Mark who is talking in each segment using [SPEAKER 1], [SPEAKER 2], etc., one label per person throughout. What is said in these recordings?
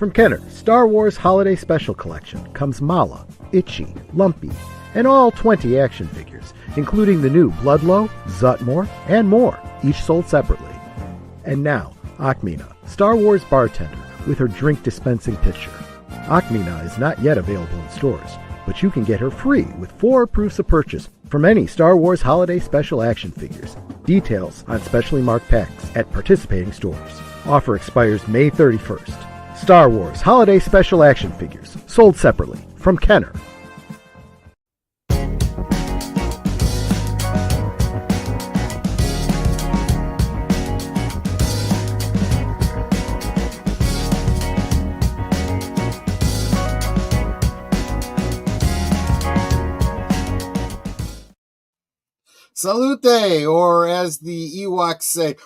[SPEAKER 1] From Kenner, Star Wars Holiday Special Collection comes Mala, Itchy, Lumpy, and all 20 action figures, including the new Bloodlow, Zutmore, and more, each sold separately. And now, Akmina, Star Wars bartender, with her drink dispensing pitcher. Akmina is not yet available in stores, but you can get her free with 4 proofs of purchase from any Star Wars Holiday Special action figures. Details on specially marked packs at participating stores. Offer expires May 31st. Star Wars Holiday Special action figures, sold separately, from Kenner.
[SPEAKER 2] Salute, or as the Ewoks say,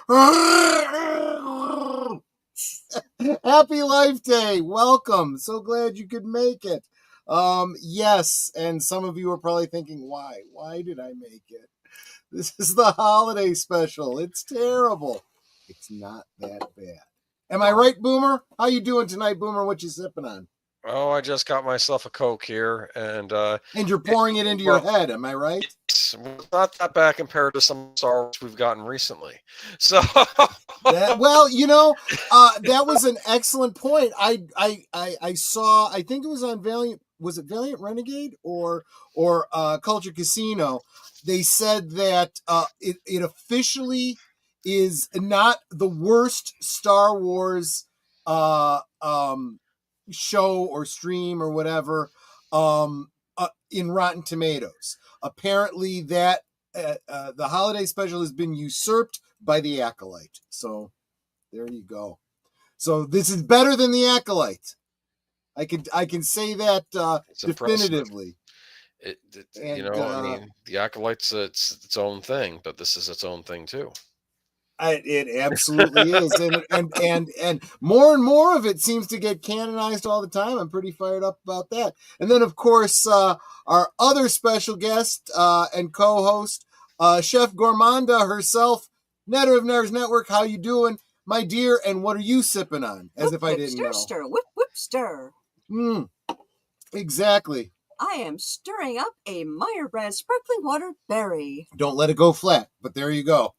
[SPEAKER 2] Happy Life Day. Welcome. So glad you could make it. Yes, and some of you are probably thinking, why? Why did I make it? This is the holiday special. It's terrible. It's not that bad. Am I right, Boomer? How you doing tonight, Boomer? What you sipping on?
[SPEAKER 3] Oh, I just got myself a Coke here, and
[SPEAKER 2] you're pouring it into your head. Am I right?
[SPEAKER 3] It's not that bad compared to some Star Wars we've gotten recently. So,
[SPEAKER 2] that was an excellent point. I saw. I think it was on Valiant. Was it Valiant Renegade or Culture Casino? They said that it officially is not the worst Star Wars show or stream or whatever in Rotten Tomatoes. Apparently that the holiday special has been usurped by the Acolyte. So there you go. So this is better than the Acolyte. I can say that definitively.
[SPEAKER 3] The Acolyte's its own thing, but this is its own thing too.
[SPEAKER 2] It absolutely is, and more and more of it seems to get canonized all the time. I'm pretty fired up about that. And then, of course, our other special guest and co-host, Chef Gourmanda herself, Netter of Netters Network. How you doing, my dear? And what are you sipping on? As if I didn't know.
[SPEAKER 4] Stir, whip, stir.
[SPEAKER 2] Exactly.
[SPEAKER 4] I am stirring up a Meyer brand sparkling water berry.
[SPEAKER 2] Don't let it go flat, but there you go.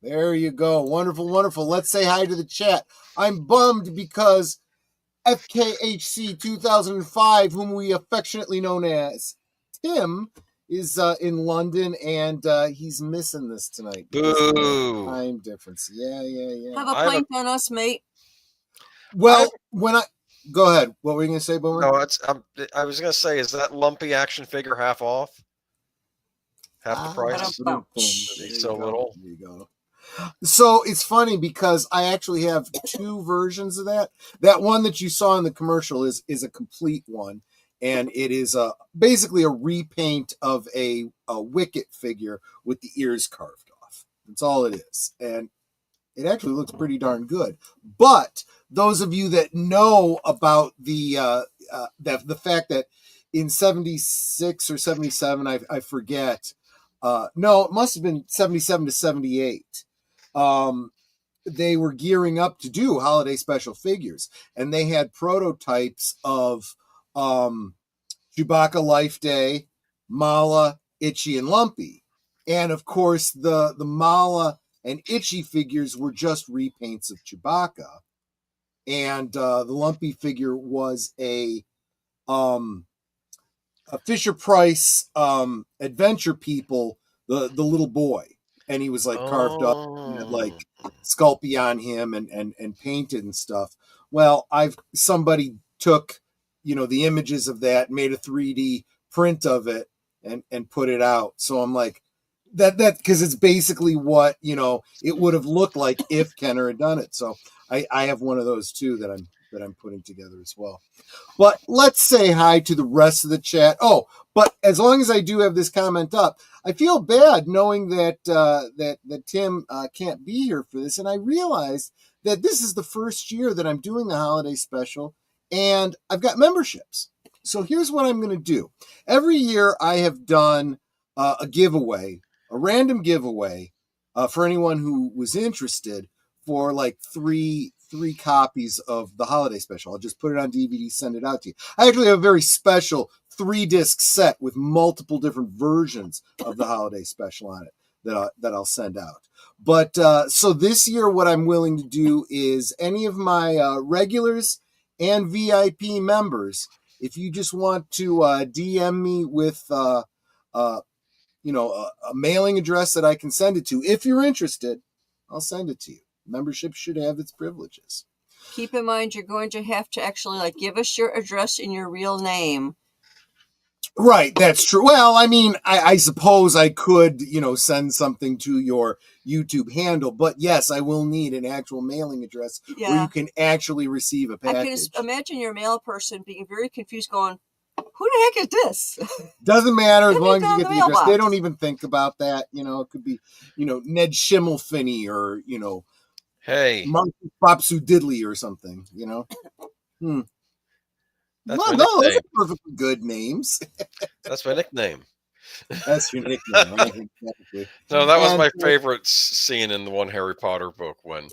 [SPEAKER 2] There you go. Wonderful, wonderful. Let's say hi to the chat. I'm bummed because FKHC 2005, whom we affectionately known as Tim, is in London, and he's missing this tonight.
[SPEAKER 3] Boo.
[SPEAKER 2] Time difference. Yeah.
[SPEAKER 4] Have a pint on us, mate.
[SPEAKER 2] Well, go ahead. What were you going to say, Boomer?
[SPEAKER 3] No, I was going to say, is that lumpy action figure half off? Half the price? So little.
[SPEAKER 2] There you go. So it's funny because I actually have 2 versions of that. That one that you saw in the commercial is a complete one, and it is basically a repaint of a Wicket figure with the ears carved off. That's all it is, and it actually looks pretty darn good. But those of you that know about the fact that in 76 or 77, I forget. No, it must have been 77 to 78. They were gearing up to do holiday special figures, and they had prototypes of Chewbacca Life Day, Mala, Itchy, and Lumpy. And of course, the Mala and Itchy figures were just repaints of Chewbacca, and the Lumpy figure was a Fisher Price Adventure People, the little boy. And he was like carved up and had like Sculpey on him and painted and stuff. Well, somebody took, the images of that, made a 3D print of it and put it out. So I'm like, that because it's basically what, it would have looked like if Kenner had done it. So I have one of those too that I'm putting together as well. But let's say hi to the rest of the chat. Oh, but as long as I do have this comment up, I feel bad knowing that that Tim can't be here for this. And I realized that this is the first year that I'm doing the holiday special, and I've got memberships. So here's what I'm going to do. Every year I have done a giveaway, a random giveaway for anyone who was interested for like 3 3 copies of the holiday special. I'll just put it on DVD, send it out to you. I actually have a very special 3-disc set with multiple different versions of the holiday special on it that I'll send out. But so this year, what I'm willing to do is any of my regulars and VIP members, if you just want to DM me with a mailing address that I can send it to, if you're interested, I'll send it to you. Membership should have its privileges.
[SPEAKER 4] Keep in mind, you're going to have to actually give us your address and your real name.
[SPEAKER 2] Right, that's true. Well, I mean, I suppose I could, send something to your YouTube handle, but yes, I will need an actual mailing address where you can actually receive a package.
[SPEAKER 4] I can just imagine your mail person being very confused, going, "Who the heck is this?"
[SPEAKER 2] Doesn't matter as long as you get the address. They don't even think about that. It could be, Ned Schimmelfinney or,
[SPEAKER 3] hey,
[SPEAKER 2] Monkey Popsu Diddley or something,
[SPEAKER 3] That's my nickname.
[SPEAKER 2] Those are perfectly good names.
[SPEAKER 3] That's my nickname.
[SPEAKER 2] That's your nickname, right? Exactly.
[SPEAKER 3] No, that was my favorite scene in the one Harry Potter book when.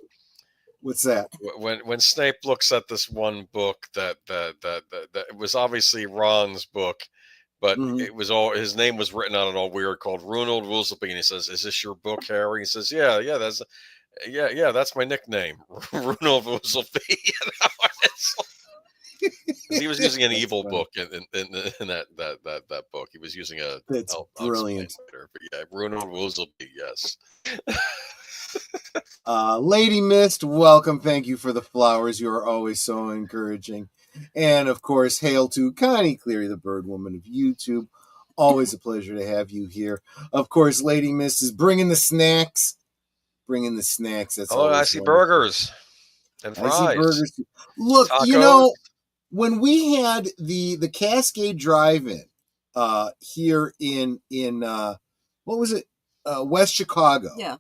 [SPEAKER 2] What's that?
[SPEAKER 3] When Snape looks at this one book that it was obviously Ron's book, but it was all his name was written on it all weird, called Ronald Woolsey, and he says, "Is this your book, Harry?" He says, "Yeah, that's my nickname, Ronald Woolsey." He was using an evil book in that book. He was using a.
[SPEAKER 2] That's brilliant.
[SPEAKER 3] Later, but yeah, Ronald Woolsey, yes.
[SPEAKER 2] Lady Mist, welcome. Thank you for the flowers. You are always so encouraging. And of course, hail to Connie Cleary, the bird woman of YouTube. Always a pleasure to have you here. Of course, Lady Mist is bringing the snacks. That's
[SPEAKER 3] I see burgers and fries.
[SPEAKER 2] I see burgers. Look,
[SPEAKER 3] tacos.
[SPEAKER 2] When we had the Cascade Drive-In here in what was it? West Chicago.
[SPEAKER 4] Yeah.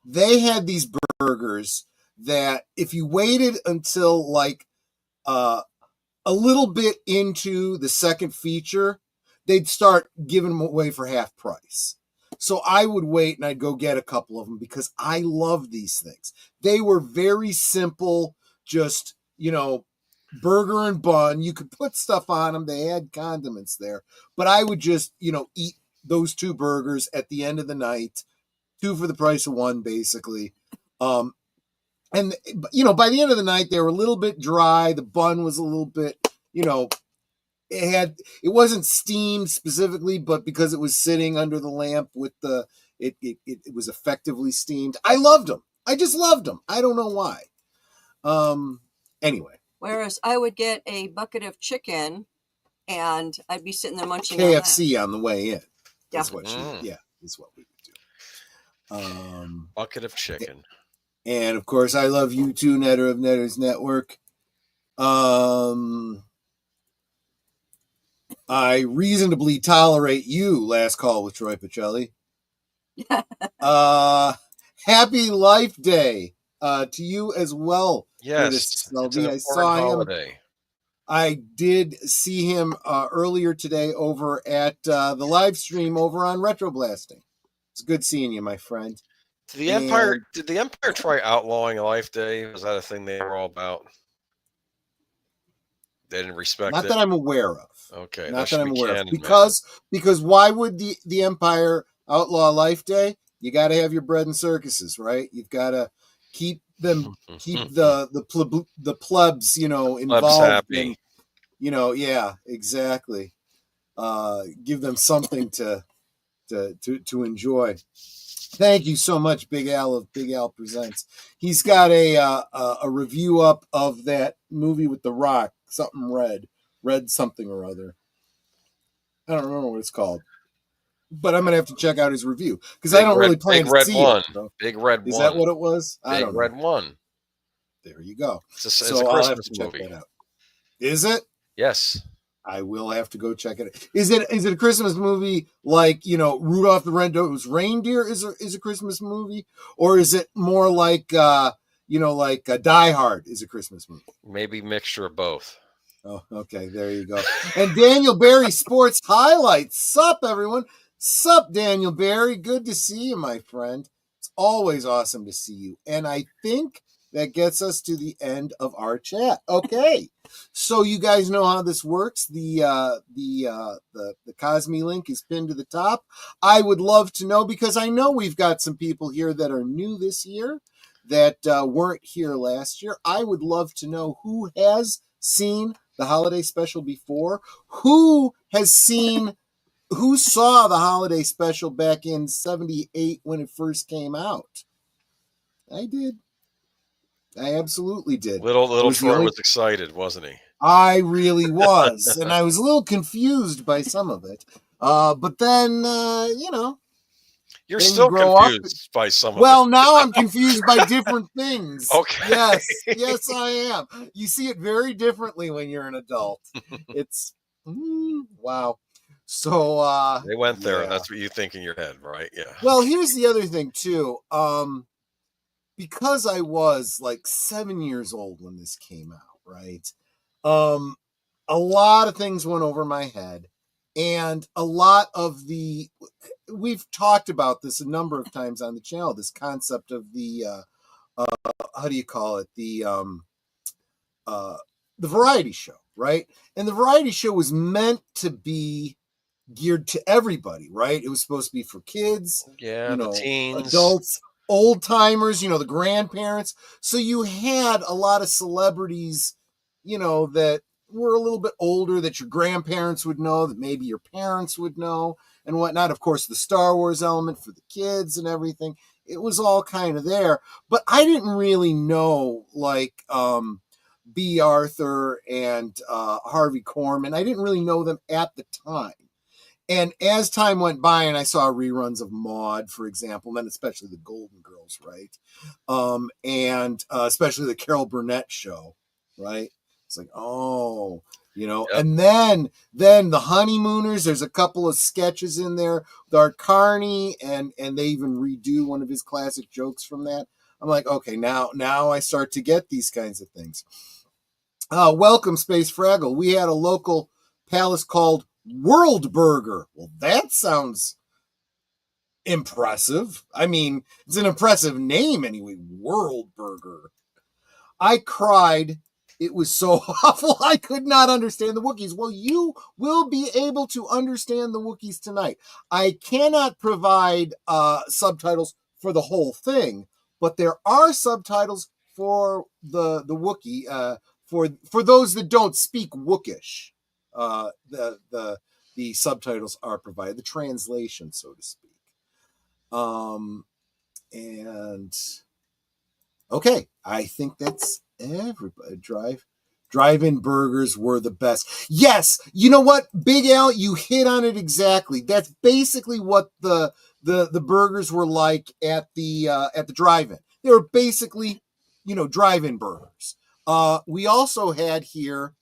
[SPEAKER 2] They had these burgers that if you waited until a little bit into the second feature, they'd start giving them away for half price. So I would wait and I'd go get a couple of them because I love these things. They were very simple, just, burger and bun. You could put stuff on them. They had condiments there, but I would just, eat those 2 burgers at the end of the night, 2 for the price of 1, basically. And by the end of the night, they were a little bit dry. The bun was a little bit, it wasn't steamed specifically, but because it was sitting under the lamp with it was effectively steamed. I loved them. I just loved them. I don't know why. Anyway.
[SPEAKER 4] Whereas I would get a bucket of chicken and I'd be sitting there munching
[SPEAKER 2] KFC on the way in.
[SPEAKER 4] Yeah.
[SPEAKER 2] Is what we would do.
[SPEAKER 3] Bucket of chicken.
[SPEAKER 2] And of course, I love you too, Netter of Netters Network. I reasonably tolerate you, Last Call with Troy Pacelli. Happy Life Day to you as well.
[SPEAKER 3] Yes, it's an
[SPEAKER 2] I saw
[SPEAKER 3] holiday.
[SPEAKER 2] him. I did see him earlier today over at the live stream over on Retroblasting. It's good seeing you, my friend.
[SPEAKER 3] Did the Empire try outlawing Life Day? Was that a thing they were all about? They didn't respect it?
[SPEAKER 2] Not that I'm aware of.
[SPEAKER 3] Okay.
[SPEAKER 2] Not that I'm aware of. Because why would the Empire outlaw Life Day? You got to have your bread and circuses, right? You've got to keep the plebs, involved.
[SPEAKER 3] Plebs happy.
[SPEAKER 2] Yeah, exactly. Give them something to enjoy. Thank you so much, Big Al of Big Al Presents. He's got a review up of that movie with The Rock, something red something or other. I don't remember what it's called, but I'm gonna have to check out his review because I don't really plan to see it. So.
[SPEAKER 3] Big Red
[SPEAKER 2] Is
[SPEAKER 3] One.
[SPEAKER 2] that what it was? I don't know.
[SPEAKER 3] Red One.
[SPEAKER 2] There you go.
[SPEAKER 3] It's a Christmas movie.
[SPEAKER 2] That out. Is it?
[SPEAKER 3] Yes.
[SPEAKER 2] I will have to go check it out. Is it a Christmas movie like, Rudolph the Red-Nosed Reindeer is a Christmas movie? Or is it more like, Die Hard is a Christmas movie?
[SPEAKER 3] Maybe mixture of both.
[SPEAKER 2] Oh, okay. There you go. And Daniel Barry Sports Highlights. Sup, everyone. Sup, Daniel Barry. Good to see you, my friend. It's always awesome to see you. And I think that gets us to the end of our chat. Okay, so you guys know how this works. The Cosme link is pinned to the top. I would love to know, because I know we've got some people here that are new this year that weren't here last year. I would love to know who has seen the holiday special before, who saw the holiday special back in 78 when it first came out. I did. I absolutely did.
[SPEAKER 3] Little Troy was excited, wasn't he?
[SPEAKER 2] I really was. And I was a little confused by some of it. But then,
[SPEAKER 3] You're still confused by some of it.
[SPEAKER 2] Well, now I'm confused by different things.
[SPEAKER 3] Okay.
[SPEAKER 2] Yes, I am. You see it very differently when you're an adult. It's, wow. So,
[SPEAKER 3] they went there, and that's what you think in your head, right? Yeah.
[SPEAKER 2] Well, here's the other thing, too. Because I was like 7 years old when this came out, right? A lot of things went over my head, and a lot of we've talked about this a number of times on the channel, this concept of the, how do you call it? The variety show, right? And the variety show was meant to be geared to everybody, right? It was supposed to be for kids,
[SPEAKER 3] the teens,
[SPEAKER 2] adults, old timers, the grandparents. So you had a lot of celebrities, that were a little bit older, that your grandparents would know, that maybe your parents would know, and whatnot. Of course, the Star Wars element for the kids and everything. It was all kind of there. But I didn't really know, like, B. Arthur and Harvey Korman. I didn't really know them at the time. And as time went by and I saw reruns of Maude, for example, and then especially the Golden Girls, right? And especially the Carol Burnett show, right? It's like,
[SPEAKER 3] Yep.
[SPEAKER 2] And then the Honeymooners, there's a couple of sketches in there with Art Carney, and they even redo one of his classic jokes from that. I'm like, okay, now I start to get these kinds of things. Welcome, Space Fraggle. We had a local palace called World Burger. Well, that sounds impressive. I mean, it's an impressive name anyway. World Burger. I cried. It was so awful. I could not understand the Wookiees. Well, you will be able to understand the Wookiees tonight. I cannot provide subtitles for the whole thing, but there are subtitles for the Wookiee, for those that don't speak Wookish. The subtitles are provided, the translation, so to speak. And okay, I think that's everybody. Drive-in burgers were the best. Yes, you know what, Big Al, you hit on it exactly. That's basically what the burgers were like at the drive-in. They were basically, drive-in burgers. We also had here,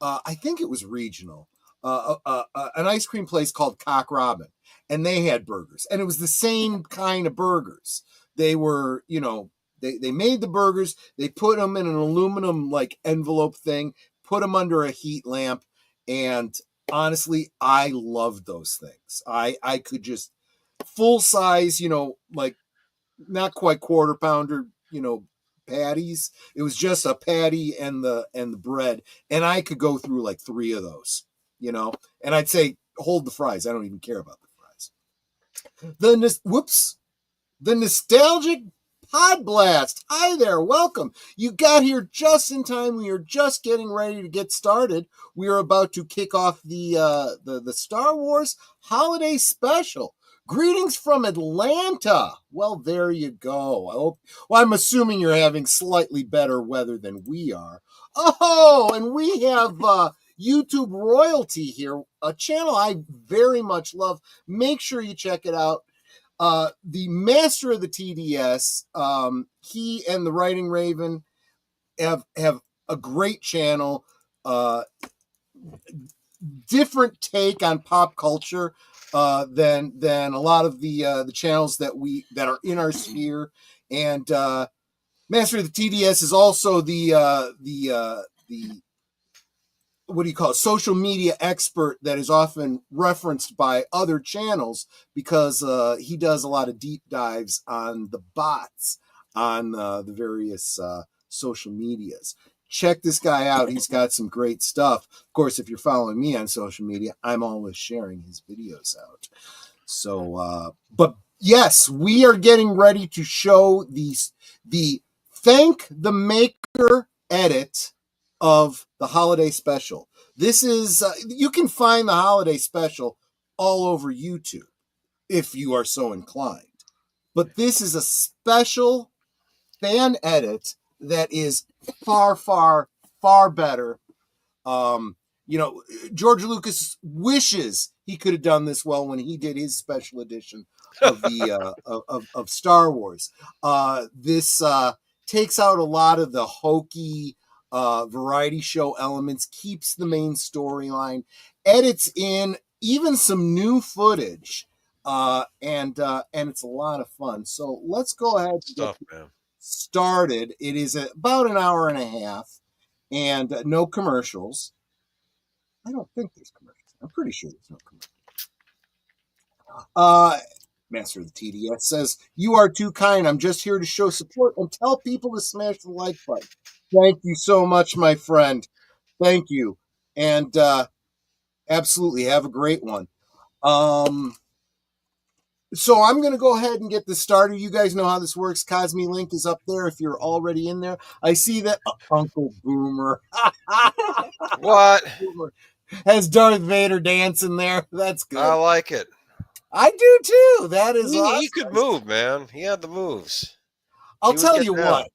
[SPEAKER 2] I think it was regional, an ice cream place called Cock Robin, and they had burgers, and it was the same kind of burgers. They were, they made the burgers, they put them in an aluminum like envelope thing, put them under a heat lamp, and honestly, I loved those things. I could just full size, like not quite quarter pounder, patties. It was just a patty and the bread, and I could go through like 3 of those, and I'd say hold the fries. I don't even care about the fries. The nostalgic Pod Blast. Hi there, welcome. You got here just in time. We are just getting ready to get started. We are about to kick off the Star Wars Holiday Special. Greetings from Atlanta. Well, there you go. I'm assuming you're having slightly better weather than we are. Oh, and we have YouTube Royalty here, a channel I very much love. Make sure you check it out. The master of the TDS, he and the Writing Raven have a great channel, different take on pop culture than a lot of the channels that are in our sphere. And master of the TDS is also the what do you call it, social media expert that is often referenced by other channels because he does a lot of deep dives on the bots on the various social medias. Check this guy out. He's got some great stuff. Of course, if you're following me on social media, I'm always sharing his videos out. So, but yes, we are getting ready to show the Thank the Maker edit of the holiday special. This is, you can find the holiday special all over YouTube if you are so inclined. But this is a special fan edit that is far, far, far better. George Lucas wishes he could have done this well when he did his special edition of the of Star Wars. This takes out a lot of the hokey variety show elements, keeps the main storyline, edits in even some new footage, and it's a lot of fun. So let's go ahead and get started. It is about an hour and a half, and no commercials. I don't think there's commercials. I'm pretty sure there's no commercials. Master of the TDS says, "You are too kind. I'm just here to show support and tell people to smash the like button." Thank you so much, my friend. Thank you. And absolutely, have a great one. So I'm going to go ahead and get this started. You guys know how this works. Cosme Link is up there if you're already in there. I see that Uncle Boomer.
[SPEAKER 3] What?
[SPEAKER 2] Boomer has Darth Vader dancing there. That's good.
[SPEAKER 3] I like it.
[SPEAKER 2] I do too. That is awesome.
[SPEAKER 3] He could move, man. He had the moves.
[SPEAKER 2] I'll tell you what.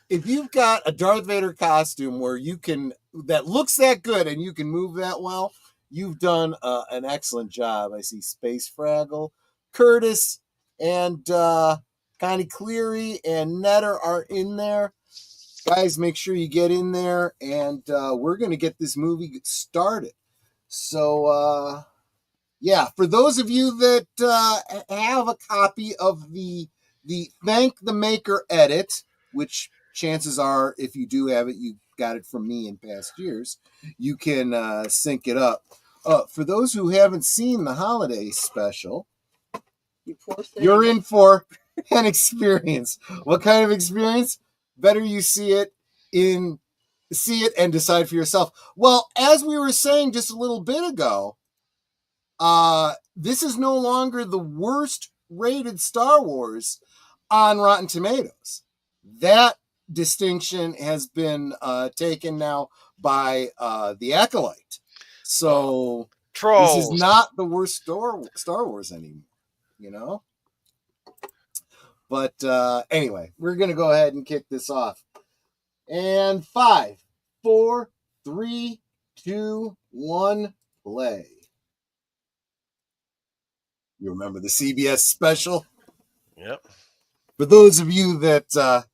[SPEAKER 2] If you've got a Darth Vader costume where you can, that looks that good and you can move that well, you've done an excellent job. I see Space Fraggle, Curtis, and Connie Cleary and Netter are in there. Guys, make sure you get in there, and we're going to get this movie started. So, yeah, for those of you that have a copy of the Thank the Maker edit, which chances are, if you do have it, you got it from me in past years, you can sync it up. For those who haven't seen the holiday special, you're in for an experience. What kind of experience? Better you see it and decide for yourself. Well, as we were saying just a little bit ago, this is no longer the worst rated Star Wars on Rotten Tomatoes. That distinction has been taken now by the Acolyte. So
[SPEAKER 3] Trolls.
[SPEAKER 2] This is not the worst Star Wars anymore, you know? But anyway, we're going to go ahead and kick this off. And 5, 4, 3, 2, 1, play. You remember the CBS special?
[SPEAKER 3] Yep.
[SPEAKER 2] For those of you that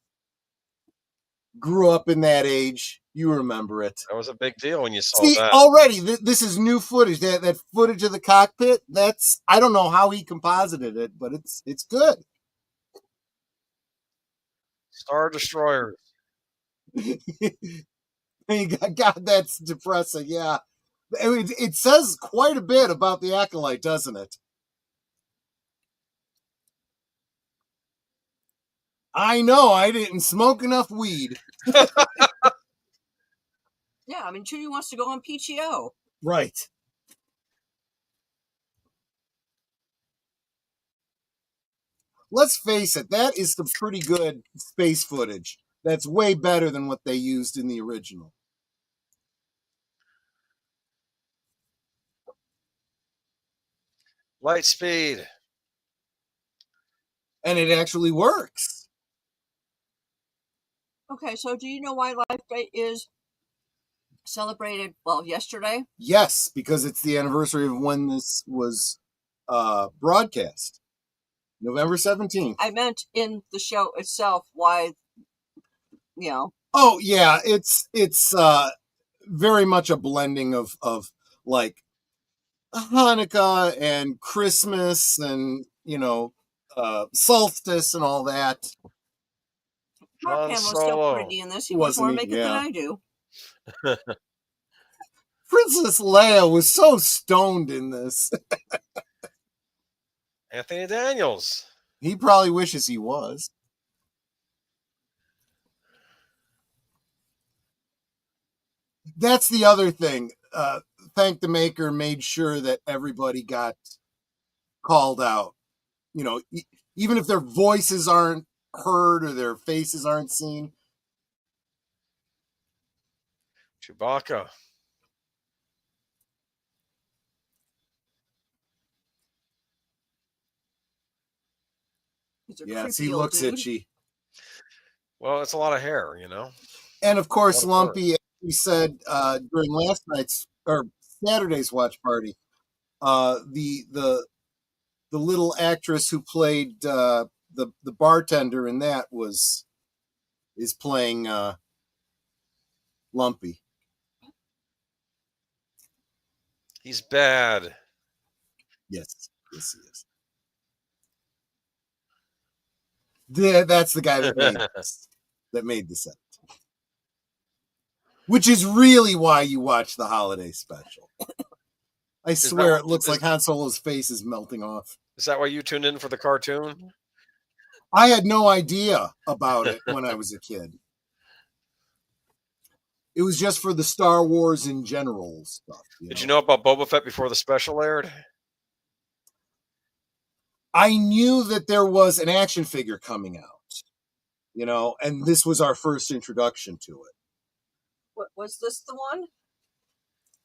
[SPEAKER 2] grew up in that age, you remember it.
[SPEAKER 3] That was a big deal when you saw
[SPEAKER 2] that. Already, this is new footage. That footage of the cockpit, that's, I don't know how he composited it, but it's good.
[SPEAKER 3] Star Destroyers.
[SPEAKER 2] God, that's depressing. Yeah. It says quite a bit about the Acolyte, doesn't it? I know, I didn't smoke enough weed.
[SPEAKER 4] Yeah, I mean, Judy wants to go on PTO.
[SPEAKER 2] Right. Let's face it, that is some pretty good space footage. That's way better than what they used in the original.
[SPEAKER 3] Light speed.
[SPEAKER 2] And it actually works.
[SPEAKER 4] Okay, so do you know why Life Day is celebrated, well, yesterday?
[SPEAKER 2] Yes, because it's the anniversary of when this was broadcast. November 17th.
[SPEAKER 4] I meant in the show itself, why, you know.
[SPEAKER 2] Oh, yeah, it's very much a blending of like Hanukkah and Christmas and, you know, solstice and all that.
[SPEAKER 4] Mark Hamill's still pretty in this. He was more makeup than I do.
[SPEAKER 2] Princess Leia was so stoned in this.
[SPEAKER 3] Anthony Daniels.
[SPEAKER 2] He probably wishes he was. That's the other thing. Thank the Maker made sure that everybody got called out. You know, even if their voices aren't heard or their faces aren't seen.
[SPEAKER 3] Chewbacca.
[SPEAKER 2] Yes, he looks itchy.
[SPEAKER 3] Well, it's a lot of hair, you know.
[SPEAKER 2] And of course, Lumpy, as we said during last night's or Saturday's watch party, the little actress who played the bartender in that is playing Lumpy.
[SPEAKER 3] He's bad.
[SPEAKER 2] Yes, he is. That's the guy that made this set. Which is really why you watch the holiday special. I swear it looks like Han Solo's face is melting off.
[SPEAKER 3] Is that why you tuned in for the cartoon?
[SPEAKER 2] I had no idea about it when I was a kid. It was just for the Star Wars in general stuff.
[SPEAKER 3] Did you know about Boba Fett before the special aired?
[SPEAKER 2] I knew that there was an action figure coming out, you know, and this was our first introduction to it.
[SPEAKER 4] What was this? The one?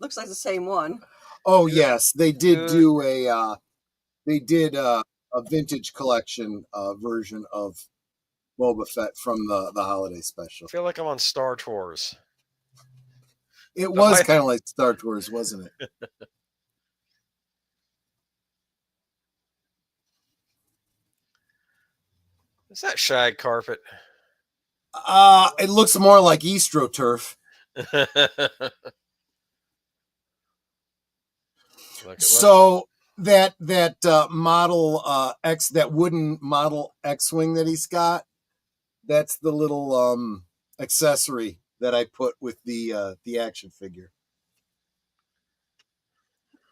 [SPEAKER 4] Looks like the same one.
[SPEAKER 2] Oh yes, they did do a vintage collection version of Boba Fett from the holiday special.
[SPEAKER 3] I feel like I'm on Star Tours.
[SPEAKER 2] It was kind of like Star Tours, wasn't it?
[SPEAKER 3] Is that shag carpet?
[SPEAKER 2] It looks more like EstroTurf. So that Model X, that wooden Model X-wing that he's got, that's the little accessory that I put with the action figure,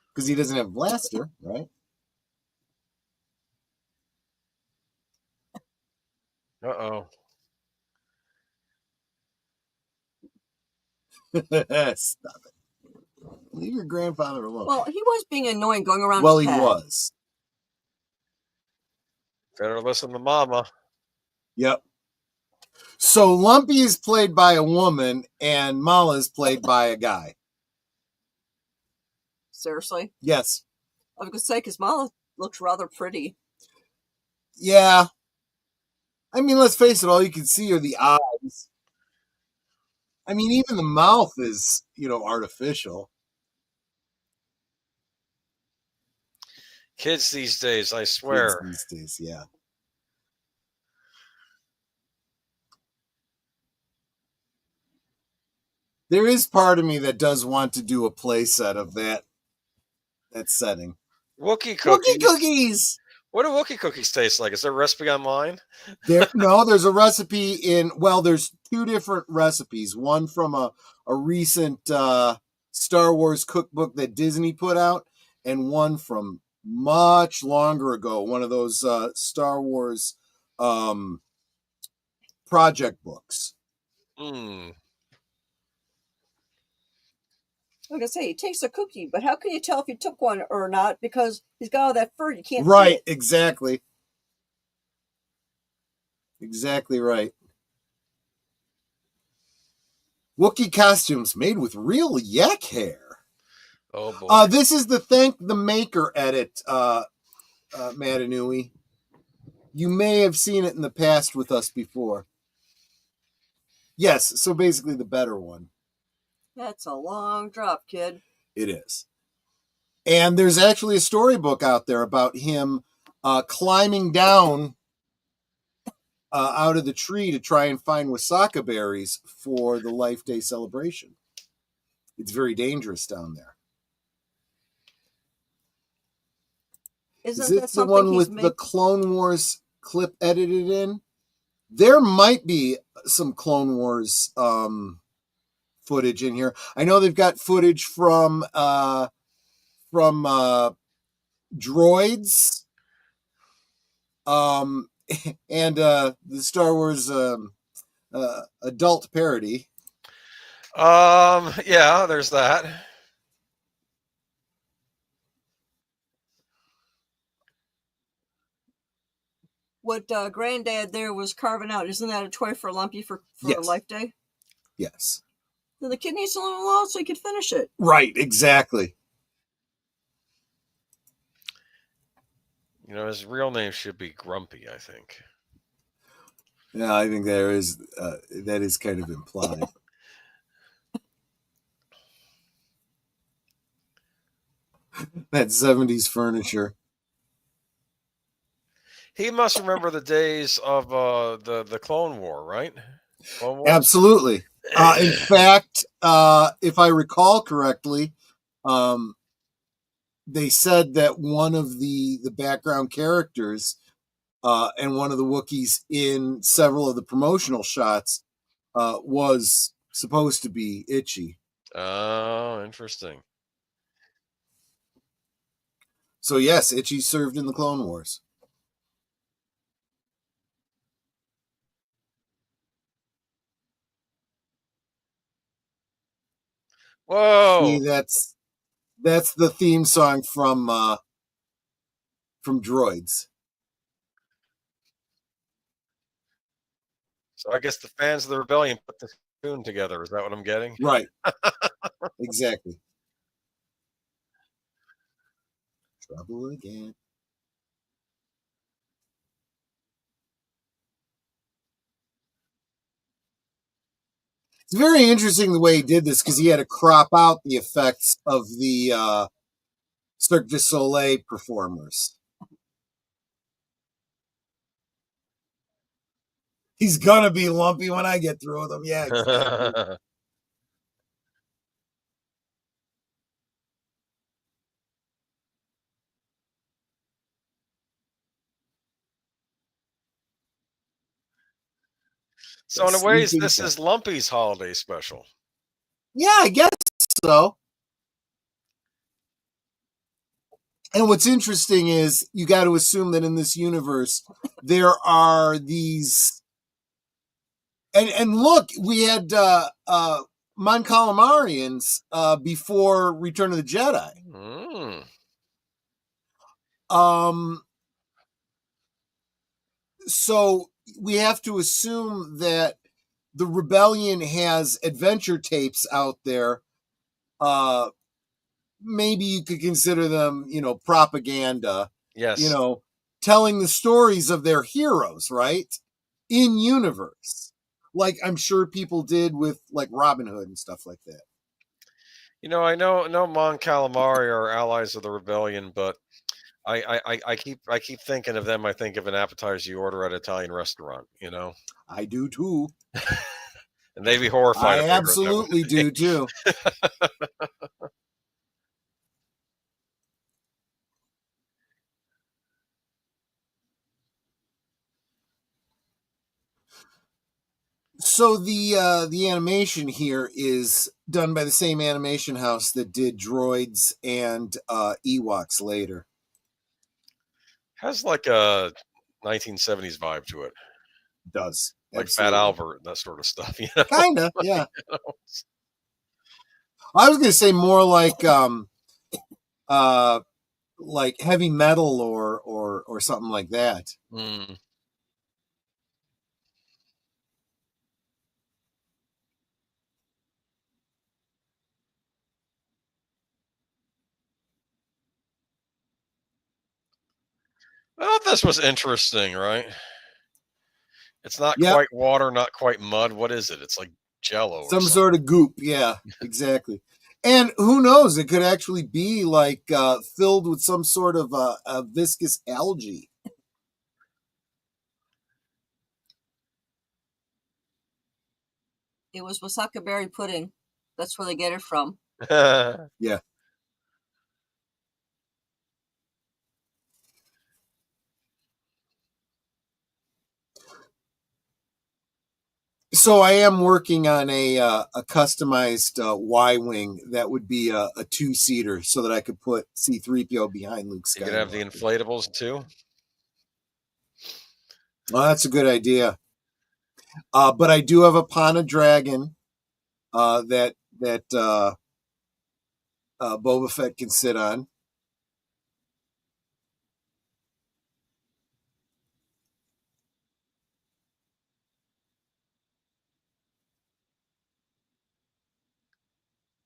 [SPEAKER 2] because he doesn't have a blaster, right?
[SPEAKER 3] Uh-oh.
[SPEAKER 2] Stop it. Leave your grandfather alone.
[SPEAKER 4] Well, he was being annoying going around.
[SPEAKER 2] Well, he was.
[SPEAKER 3] Better listen to Mama.
[SPEAKER 2] Yep. So Lumpy is played by a woman and Mala is played by a guy.
[SPEAKER 4] Seriously?
[SPEAKER 2] Yes.
[SPEAKER 4] I was going to say, because Mala looks rather pretty.
[SPEAKER 2] Yeah. I mean, let's face it, all you can see are the eyes. I mean, even the mouth is, you know, artificial.
[SPEAKER 3] Kids these days, I swear.
[SPEAKER 2] Kids these days, yeah. There is part of me that does want to do a play set of that setting.
[SPEAKER 3] Wookiee cookies.
[SPEAKER 2] Wookiee cookies!
[SPEAKER 3] What do Wookiee cookies taste like? Is there a recipe online?
[SPEAKER 2] There's a recipe there's two different recipes. One from a recent Star Wars cookbook that Disney put out, and one from much longer ago, one of those Star Wars project books.
[SPEAKER 4] Like I say, he takes a cookie, but how can you tell if he took one or not? Because he's got all that fur, you can't see it.
[SPEAKER 2] Exactly. Exactly right. Wookiee costumes made with real yak hair.
[SPEAKER 3] Oh boy.
[SPEAKER 2] This is the Thank the Maker edit, Matanui. You may have seen it in the past with us before. Yes, so basically the better one.
[SPEAKER 4] That's a long drop, kid.
[SPEAKER 2] It is. And there's actually a storybook out there about him climbing down out of the tree to try and find wasaka berries for the Life Day celebration. It's very dangerous down there.
[SPEAKER 4] Isn't
[SPEAKER 2] Is
[SPEAKER 4] that
[SPEAKER 2] it the
[SPEAKER 4] something
[SPEAKER 2] one with the Clone Wars clip edited in? There might be some Clone Wars footage in here. I know they've got footage from droids, and the Star Wars adult parody.
[SPEAKER 3] Yeah, there's that.
[SPEAKER 4] What Granddad there was carving out, isn't that a toy for Lumpy for
[SPEAKER 2] Yes.
[SPEAKER 4] Life Day?
[SPEAKER 2] Yes.
[SPEAKER 4] Then the kid needs a little loud so he could finish it.
[SPEAKER 2] Right, exactly.
[SPEAKER 3] You know, his real name should be Grumpy, I think.
[SPEAKER 2] Yeah, I think there is that is kind of implied. That 70s furniture.
[SPEAKER 3] He must remember the days of the Clone War, right? Clone Wars?
[SPEAKER 2] Absolutely. In fact, if I recall correctly, they said that one of the background characters and one of the Wookiees in several of the promotional shots was supposed to be Itchy.
[SPEAKER 3] Oh, interesting.
[SPEAKER 2] So yes, Itchy served in the Clone Wars.
[SPEAKER 3] Whoa!
[SPEAKER 2] See, that's the theme song from Droids.
[SPEAKER 3] So I guess the fans of the Rebellion put this tune together. Is that what I'm getting?
[SPEAKER 2] Right. Exactly. Trouble again. It's very interesting the way he did this because he had to crop out the effects of the Cirque du Soleil performers. He's gonna be lumpy when I get through with him. Yeah, exactly.
[SPEAKER 3] So in a way, this is Lumpy's holiday special.
[SPEAKER 2] Yeah, I guess so. And what's interesting is you got to assume that in this universe there are these, and look, we had Mon Calamarians before Return of the Jedi. So we have to assume that the Rebellion has adventure tapes out there. Maybe you could consider them, propaganda.
[SPEAKER 3] Yes.
[SPEAKER 2] Telling the stories of their heroes, right? In universe. Like I'm sure people did with like Robin Hood and stuff like that.
[SPEAKER 3] I know Mon Calamari are allies of the Rebellion, but I keep thinking of them. I think of an appetizer you order at an Italian restaurant.
[SPEAKER 2] I do too.
[SPEAKER 3] And they'd be horrified.
[SPEAKER 2] I absolutely do too. So the animation here is done by the same animation house that did Droids and Ewoks later.
[SPEAKER 3] Has like a 1970s vibe to it.
[SPEAKER 2] Does.
[SPEAKER 3] Like Fat Albert and that sort of stuff.
[SPEAKER 2] Kinda, yeah. I was gonna say more like heavy metal or something like that.
[SPEAKER 3] Well, this was interesting, right? It's not quite water, not quite mud. What is it? It's like Jello.
[SPEAKER 2] Some sort of goop. Yeah, exactly. And who knows? It could actually be like filled with some sort of a viscous algae.
[SPEAKER 4] It was Wasaka berry pudding. That's where they get it from.
[SPEAKER 2] Yeah. So I am working on a customized Y-wing that would be a two-seater so that I could put C-3PO behind Luke Skywalker.
[SPEAKER 3] You could have the inflatables too?
[SPEAKER 2] Well, that's a good idea. But I do have a Pana Dragon that Boba Fett can sit on.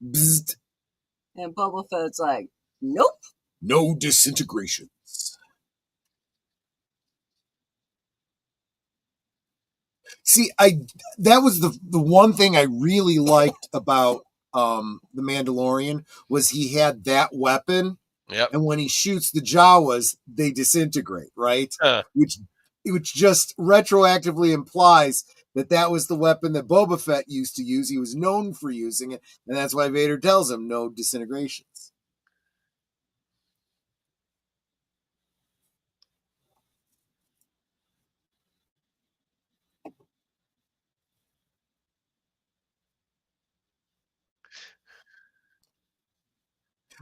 [SPEAKER 2] Bzzzt.
[SPEAKER 4] And Boba Fett's like, nope.
[SPEAKER 2] No disintegrations. See, that was the one thing I really liked about the Mandalorian was he had that weapon.
[SPEAKER 3] Yep.
[SPEAKER 2] And when he shoots the Jawas, they disintegrate, right? Which just retroactively implies that was the weapon that Boba Fett used to use. He was known for using it, and that's why Vader tells him no disintegrations.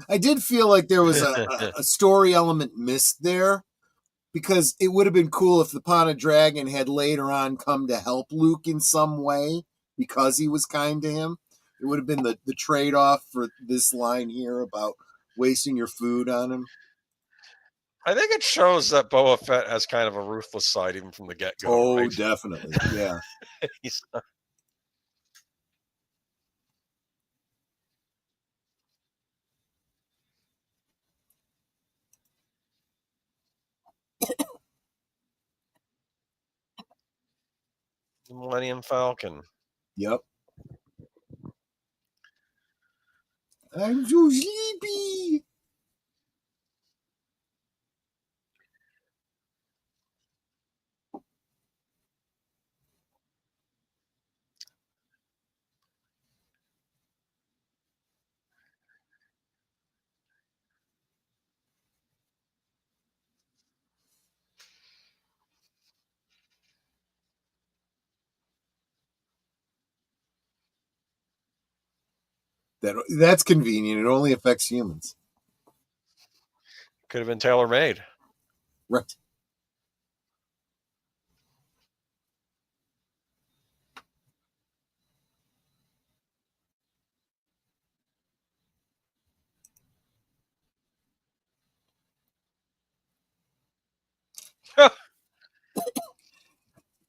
[SPEAKER 2] I did feel like there was a story element missed there, because it would have been cool if the Pana Dragon had later on come to help Luke in some way because he was kind to him. It would have been the trade-off for this line here about wasting your food on him.
[SPEAKER 3] I think it shows that Boba Fett has kind of a ruthless side even from the get-go.
[SPEAKER 2] Oh,
[SPEAKER 3] right?
[SPEAKER 2] Definitely. Yeah.
[SPEAKER 3] He's the Millennium Falcon.
[SPEAKER 2] Yep. I'm so sleepy. That's convenient. It only affects humans.
[SPEAKER 3] Could have been tailor-made.
[SPEAKER 2] Right.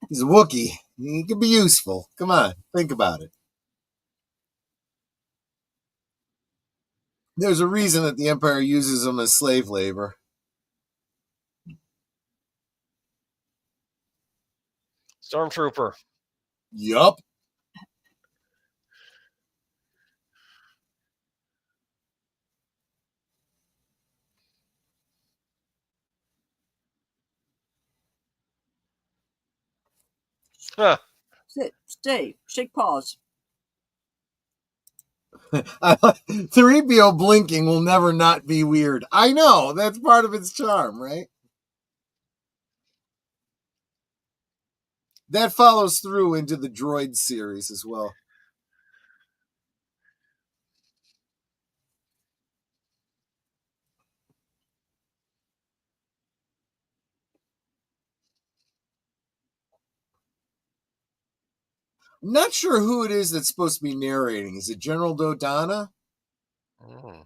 [SPEAKER 2] He's a Wookiee. He can be useful. Come on, think about it. There's a reason that the Empire uses them as slave labor.
[SPEAKER 3] Stormtrooper.
[SPEAKER 2] Yup.
[SPEAKER 3] Huh.
[SPEAKER 4] Sit, stay, shake paws.
[SPEAKER 2] 3PO blinking will never not be weird. I know. That's part of its charm, right? That follows through into the droid series as well. I'm not sure who it is that's supposed to be narrating. Is it General Dodonna?
[SPEAKER 3] Mm.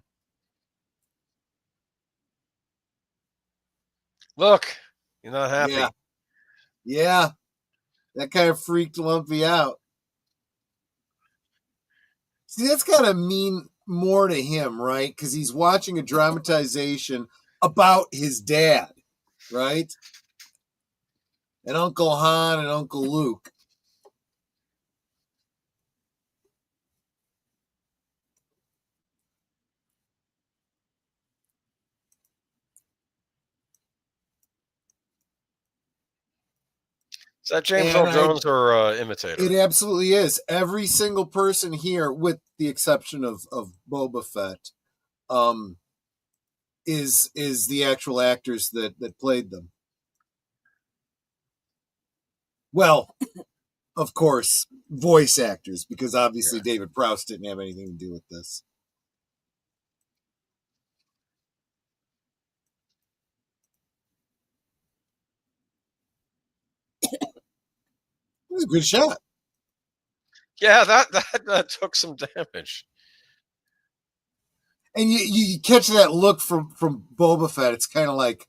[SPEAKER 3] Look, you're not happy.
[SPEAKER 2] Yeah. That kind of freaked Lumpy out. See, that's got to mean more to him, right? Because he's watching a dramatization about his dad, right? And Uncle Han and Uncle Luke.
[SPEAKER 3] Is that James Earl Jones or imitator?
[SPEAKER 2] It absolutely is. Every single person here, with the exception of Boba Fett, is the actual actors that played them. Well, of course, voice actors, because obviously David Prowse didn't have anything to do with this. It was a good shot.
[SPEAKER 3] Yeah, that took some damage.
[SPEAKER 2] And you catch that look from Boba Fett. It's kind of like,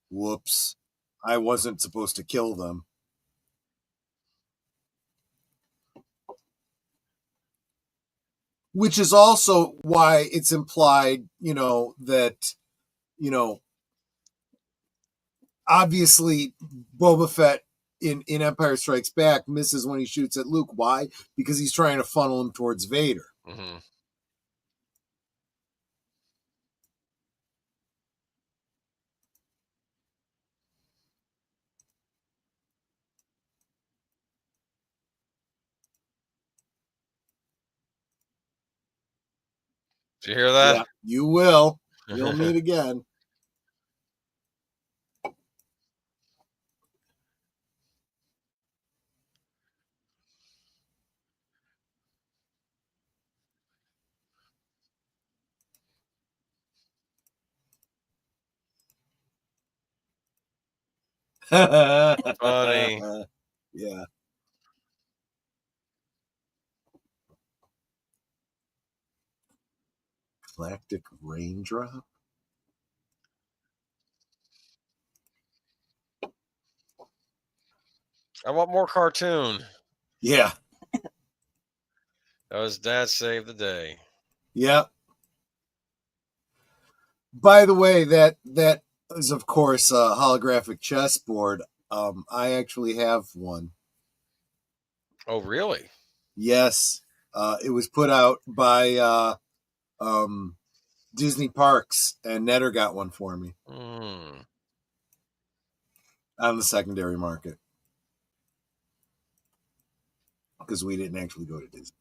[SPEAKER 2] whoops, I wasn't supposed to kill them. Which is also why it's implied, that, obviously Boba Fett in Empire Strikes Back misses when he shoots at Luke. Why? Because he's trying to funnel him towards Vader.
[SPEAKER 3] Mm-hmm. Did you hear that?
[SPEAKER 2] Yeah, you will. You'll meet again.
[SPEAKER 3] Funny.
[SPEAKER 2] Yeah. Galactic raindrop.
[SPEAKER 3] I want more cartoon.
[SPEAKER 2] Yeah.
[SPEAKER 3] That was Dad saved the day.
[SPEAKER 2] Yeah. By the way, that is of course a holographic chessboard. I actually have one.
[SPEAKER 3] Oh, really?
[SPEAKER 2] Yes. It was put out by Disney Parks, and Netter got one for me on the secondary market because we didn't actually go to Disney.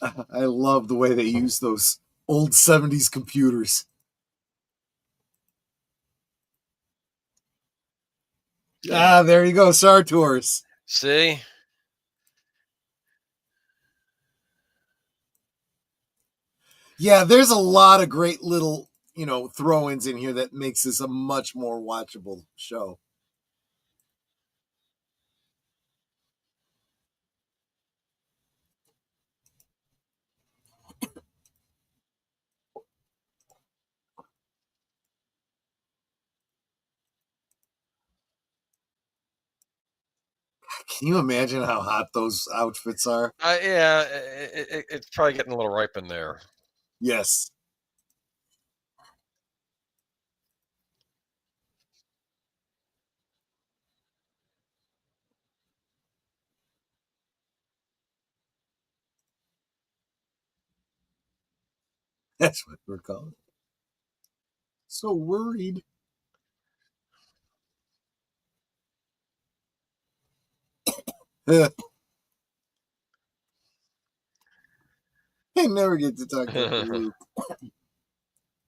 [SPEAKER 2] I love the way they use those old 70s computers. Ah, there you go, Star Tours.
[SPEAKER 3] See?
[SPEAKER 2] Yeah, there's a lot of great little, throw-ins in here that makes this a much more watchable show. Can you imagine how hot those outfits are?
[SPEAKER 3] Yeah, it's probably getting a little ripe in there.
[SPEAKER 2] Yes. That's what we're calling it. So worried. I never get to talk to Luke.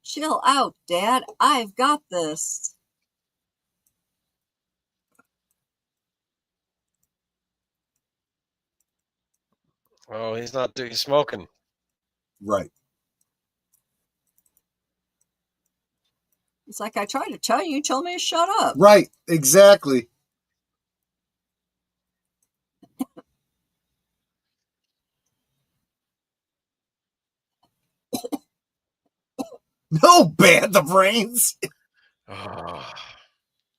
[SPEAKER 4] Chill out, Dad. I've got this.
[SPEAKER 3] Oh, he's not doing smoking.
[SPEAKER 2] Right.
[SPEAKER 4] It's like I tried to tell you, you told me to shut up.
[SPEAKER 2] Right, exactly. No, ban the brains.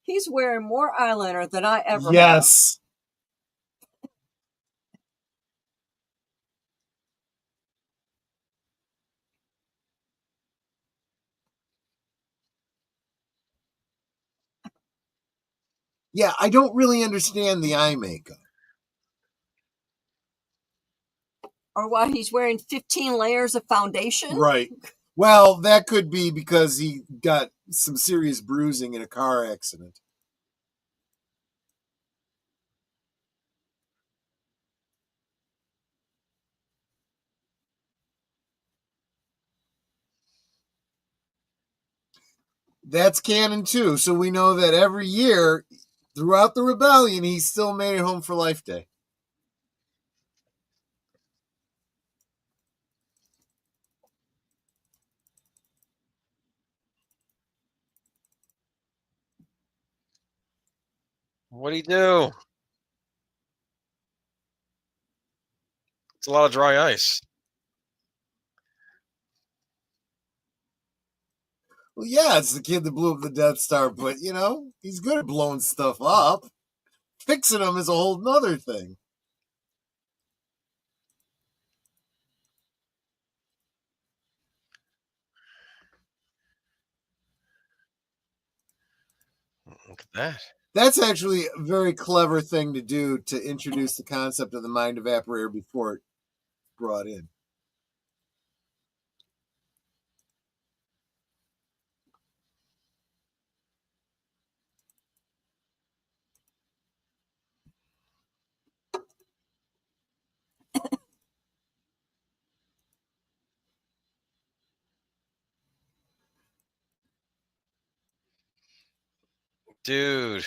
[SPEAKER 4] He's wearing more eyeliner than I ever have.
[SPEAKER 2] Yes. Yeah, I don't really understand the eye makeup.
[SPEAKER 4] Or why he's wearing 15 layers of foundation?
[SPEAKER 2] Right. Well, that could be because he got some serious bruising in a car accident. That's canon too. So we know that every year throughout the rebellion, he still made it home for Life Day.
[SPEAKER 3] What do you do? It's a lot of dry ice.
[SPEAKER 2] Well, yeah, it's the kid that blew up the Death Star, but he's good at blowing stuff up. Fixing them is a whole nother thing.
[SPEAKER 3] Look at that.
[SPEAKER 2] That's actually a very clever thing to do to introduce the concept of the mind evaporator before it's brought in.
[SPEAKER 3] Dude.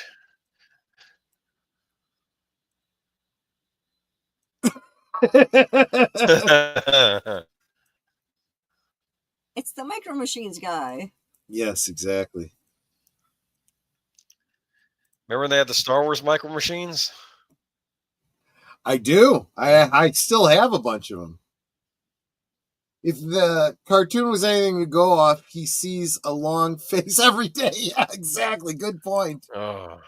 [SPEAKER 4] It's the Micro Machines guy.
[SPEAKER 2] Yes, exactly.
[SPEAKER 3] Remember when they had the Star Wars Micro Machines?
[SPEAKER 2] I do. I still have a bunch of them. If the cartoon was anything to go off, he sees a long face every day. Yeah, exactly. Good point.
[SPEAKER 3] Oh.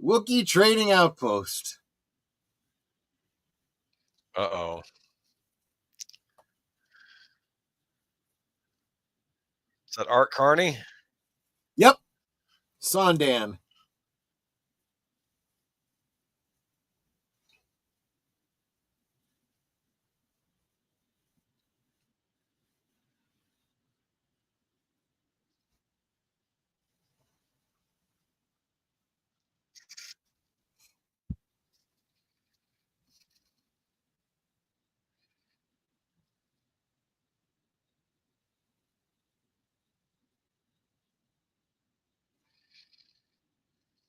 [SPEAKER 2] Wookiee Trading Outpost.
[SPEAKER 3] Uh-oh. Is that Art Carney?
[SPEAKER 2] Yep. Sondan.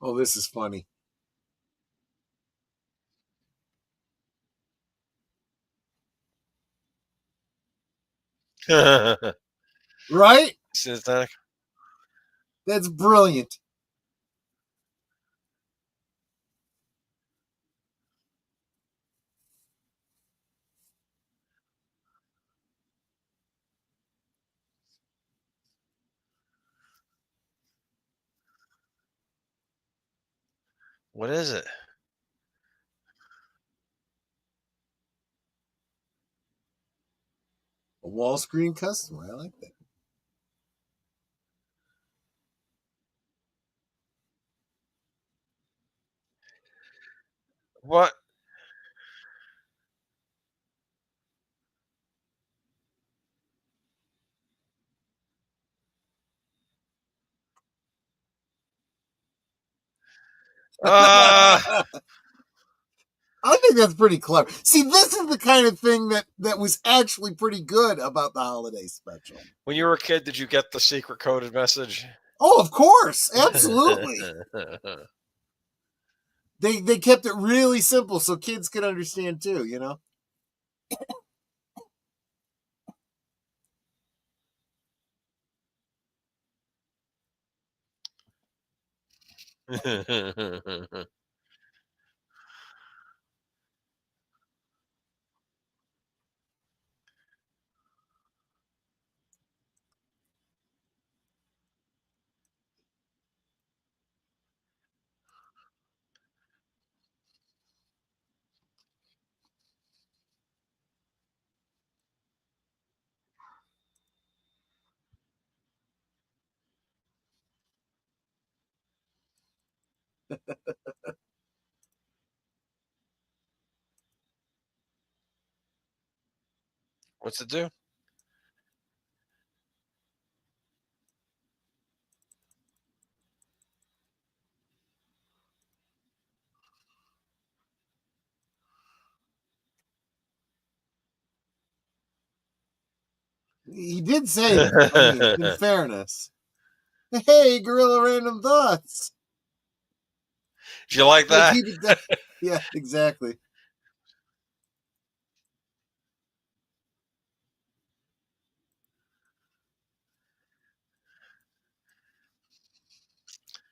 [SPEAKER 2] Oh, this is funny. Right?
[SPEAKER 3] Synthetic.
[SPEAKER 2] That's brilliant.
[SPEAKER 3] What is it?
[SPEAKER 2] A wall screen customer. I like that.
[SPEAKER 3] What?
[SPEAKER 2] I think that's pretty clever. See, this is the kind of thing that was actually pretty good about the holiday special.
[SPEAKER 3] When you were a kid, did you get the secret coded message?
[SPEAKER 2] Oh, of course. Absolutely. They kept it really simple so kids could understand too,
[SPEAKER 3] What's it do?
[SPEAKER 2] He did say that. I mean, in fairness. Hey, Gorilla Random Thoughts.
[SPEAKER 3] Did you like that?
[SPEAKER 2] Yeah, exactly.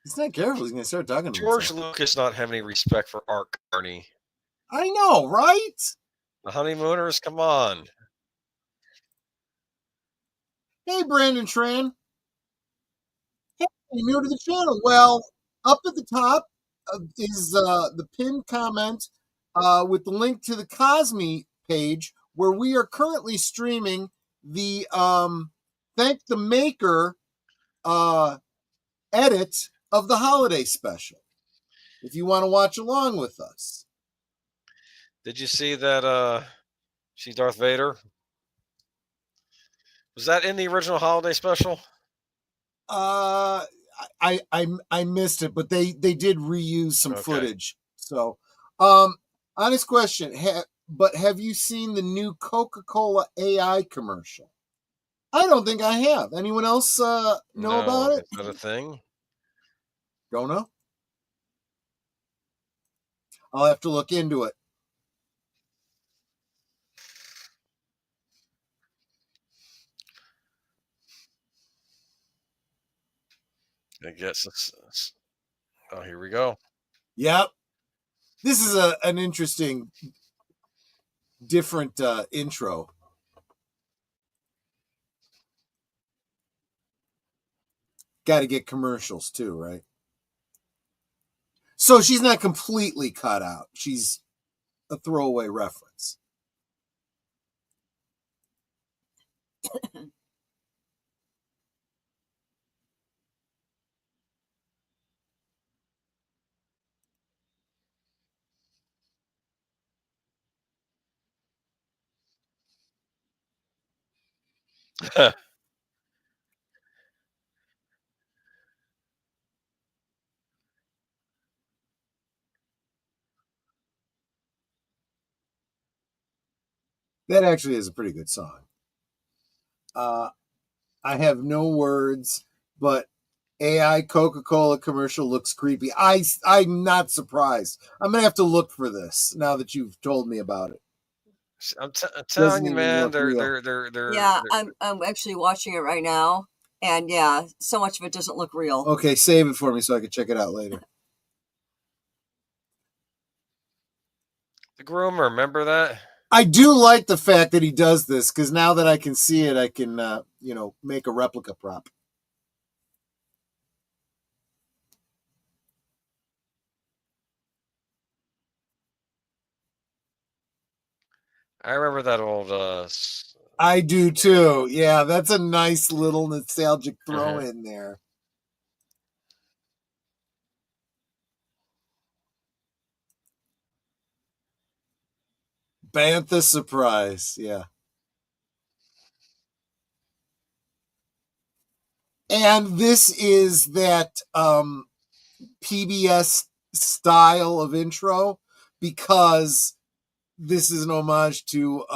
[SPEAKER 2] He's not careful. He's going to start talking to
[SPEAKER 3] George
[SPEAKER 2] himself.
[SPEAKER 3] Lucas not have any respect for Art Carney.
[SPEAKER 2] I know, right?
[SPEAKER 3] The Honeymooners, come on.
[SPEAKER 2] Hey, Brandon Tran. Hey, new to the channel. Well, up at the top is the pinned comment with the link to the Cosme page, where we are currently streaming the Thank the Maker edit of the holiday special. If you want to watch along with us.
[SPEAKER 3] Did you see that she's Darth Vader? Was that in the original holiday special?
[SPEAKER 2] I missed it, but they did reuse some footage. So, honest question, but have you seen the new Coca-Cola AI commercial? I don't think I have. Anyone else know about it?
[SPEAKER 3] Is that a thing?
[SPEAKER 2] Don't know. I'll have to look into it.
[SPEAKER 3] I guess it's oh, here we go.
[SPEAKER 2] Yep. This is an interesting, different intro. Got to get commercials too, right? So she's not completely cut out. She's a throwaway reference. That actually is a pretty good song. I have no words, but AI Coca-Cola commercial looks creepy. I'm not surprised. I'm gonna have to look for this now that you've told me about it.
[SPEAKER 3] I'm telling you, man, they're
[SPEAKER 4] Yeah, I'm actually watching it right now, and yeah, so much of it doesn't look real.
[SPEAKER 2] Okay, save it for me so I can check it out later.
[SPEAKER 3] The groomer, remember that?
[SPEAKER 2] I do like the fact that he does this, because now that I can see it, I can make a replica prop.
[SPEAKER 3] I remember that old
[SPEAKER 2] I do too. Yeah, that's a nice little nostalgic throw in there. Bantha surprise, yeah. And this is that PBS style of intro, because this is an homage to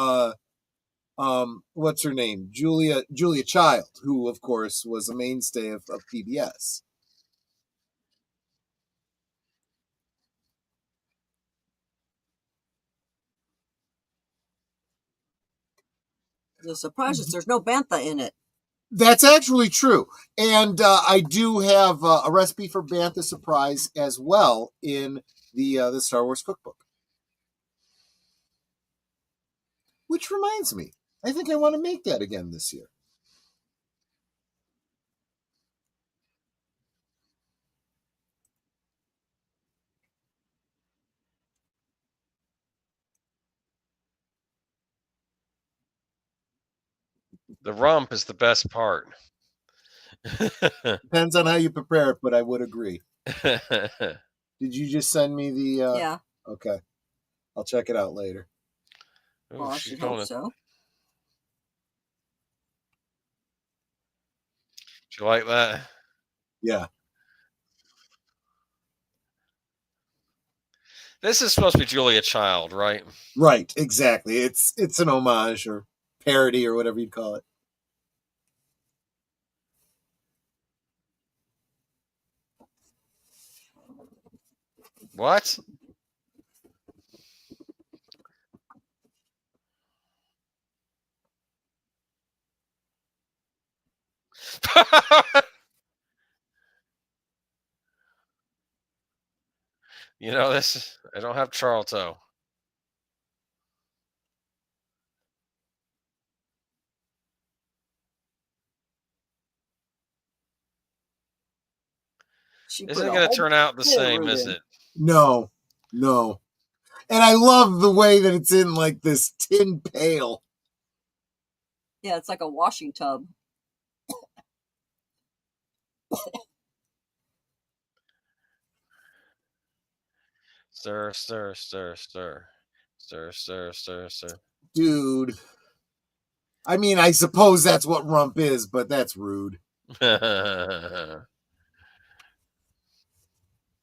[SPEAKER 2] what's her name? Julia Child, who of course was a mainstay of PBS.
[SPEAKER 4] The surprise is there's no bantha in it.
[SPEAKER 2] That's actually true. And I do have a recipe for Bantha surprise as well in the Star Wars cookbook. Which reminds me, I think I want to make that again this year.
[SPEAKER 3] the rump is the best part.
[SPEAKER 2] Depends on how you prepare it, but I would agree. Did you just send me the...
[SPEAKER 4] Yeah.
[SPEAKER 2] Okay. I'll check it out later.
[SPEAKER 4] Well, I should hope so.
[SPEAKER 3] Do you like that?
[SPEAKER 2] Yeah.
[SPEAKER 3] This is supposed to be Julia Child, right?
[SPEAKER 2] Right, exactly. It's an homage or parody or whatever you'd call it.
[SPEAKER 3] What? You know this? I don't have Charlton. Isn't it going to turn out the same, is it?
[SPEAKER 2] No. And I love the way that it's in like this tin pail.
[SPEAKER 4] Yeah, it's like a washing tub.
[SPEAKER 3] Stir, stir, stir, stir. Stir, stir, stir, stir.
[SPEAKER 2] Dude. I mean, I suppose that's what rump is, but that's rude.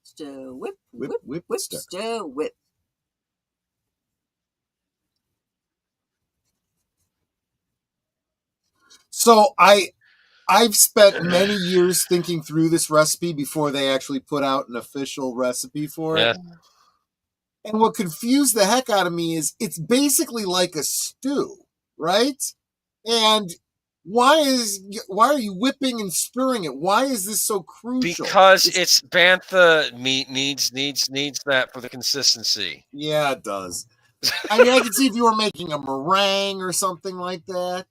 [SPEAKER 4] Stir, whip,
[SPEAKER 2] Whip, whip,
[SPEAKER 4] whip,
[SPEAKER 2] stir.
[SPEAKER 4] stir, whip.
[SPEAKER 2] So I've spent many years thinking through this recipe before they actually put out an official recipe for it. And what confused the heck out of me is it's basically like a stew, right? And why are you whipping and stirring it? Why is this so crucial?
[SPEAKER 3] Because it's bantha meat needs that for the consistency.
[SPEAKER 2] Yeah, it does. I mean, I could see if you were making a meringue or something like that.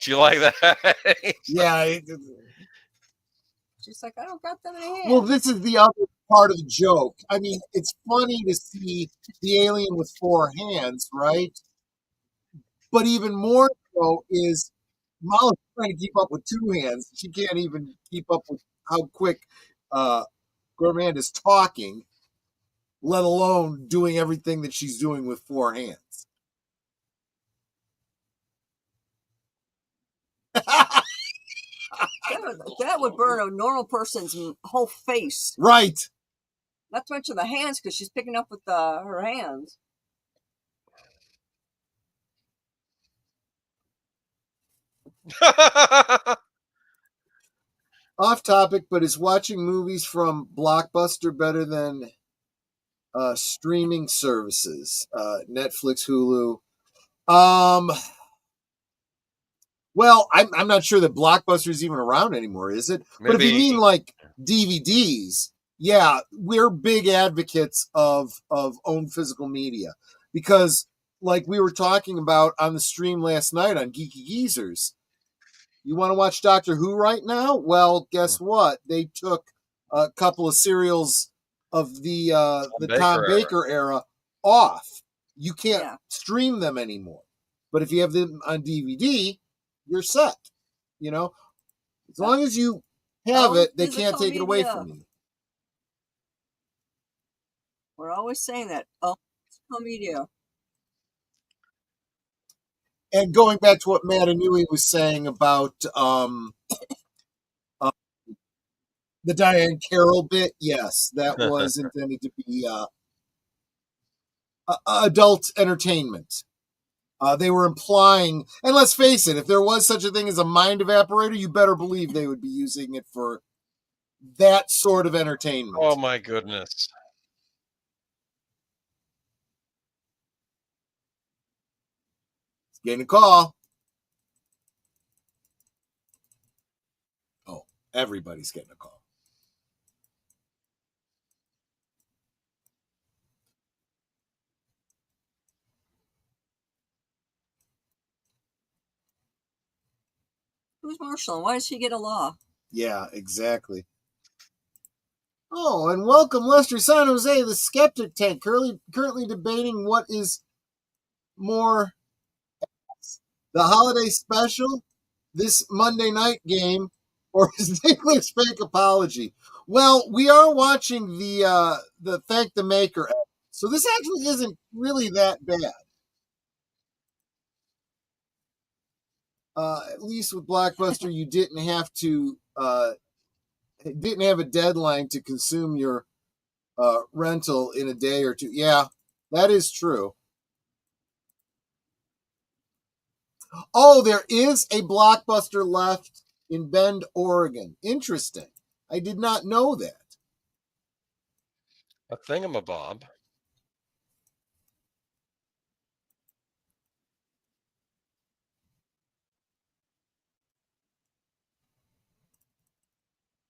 [SPEAKER 3] Do you like that?
[SPEAKER 2] Yeah.
[SPEAKER 4] She's like, I don't got them in hand.
[SPEAKER 2] Well, this is the other part of the joke. I mean, it's funny to see the alien with 4 hands, right? But even more so is Molly's trying to keep up with 2 hands. She can't even keep up with how quick Gourmand is talking, let alone doing everything that she's doing with 4 hands.
[SPEAKER 4] That would burn a normal person's whole face.
[SPEAKER 2] Right.
[SPEAKER 4] Not to mention the hands, because she's picking up with her hands.
[SPEAKER 2] Off topic, but is watching movies from Blockbuster better than streaming services? Netflix, Hulu. Well, I'm not sure that Blockbuster is even around anymore, is it? Maybe. But if you mean like DVDs, yeah, we're big advocates of own physical media because, like we were talking about on the stream last night on Geeky Geezers, you want to watch Doctor Who right now? Well, guess what? They took a couple of serials of the Tom Baker era off. You can't stream them anymore. But if you have them on DVD, you're set. You know, as long as you have it, they can't take it away from you.
[SPEAKER 4] We're always saying that. Physical media.
[SPEAKER 2] And going back to what Matt Inouye was saying about the Diane Carroll bit, yes, that was intended to be adult entertainment. They were implying, and let's face it, if there was such a thing as a mind evaporator, you better believe they would be using it for that sort of entertainment.
[SPEAKER 3] Oh my goodness.
[SPEAKER 2] Getting a call. Oh, everybody's getting a call.
[SPEAKER 4] Who's Marshall and why does he get a law?
[SPEAKER 2] Yeah, exactly. Oh, and welcome Lester San Jose, the Skeptic Tank, currently debating what is more, the holiday special, this Monday night game, or Ziggler's fake apology. Well, we are watching the Thank the Maker, so this actually isn't really that bad. At least with Blockbuster, you didn't have a deadline to consume your rental in a day or two. Yeah, that is true. Oh, there is a Blockbuster left in Bend, Oregon. Interesting. I did not know that.
[SPEAKER 3] A thingamabob.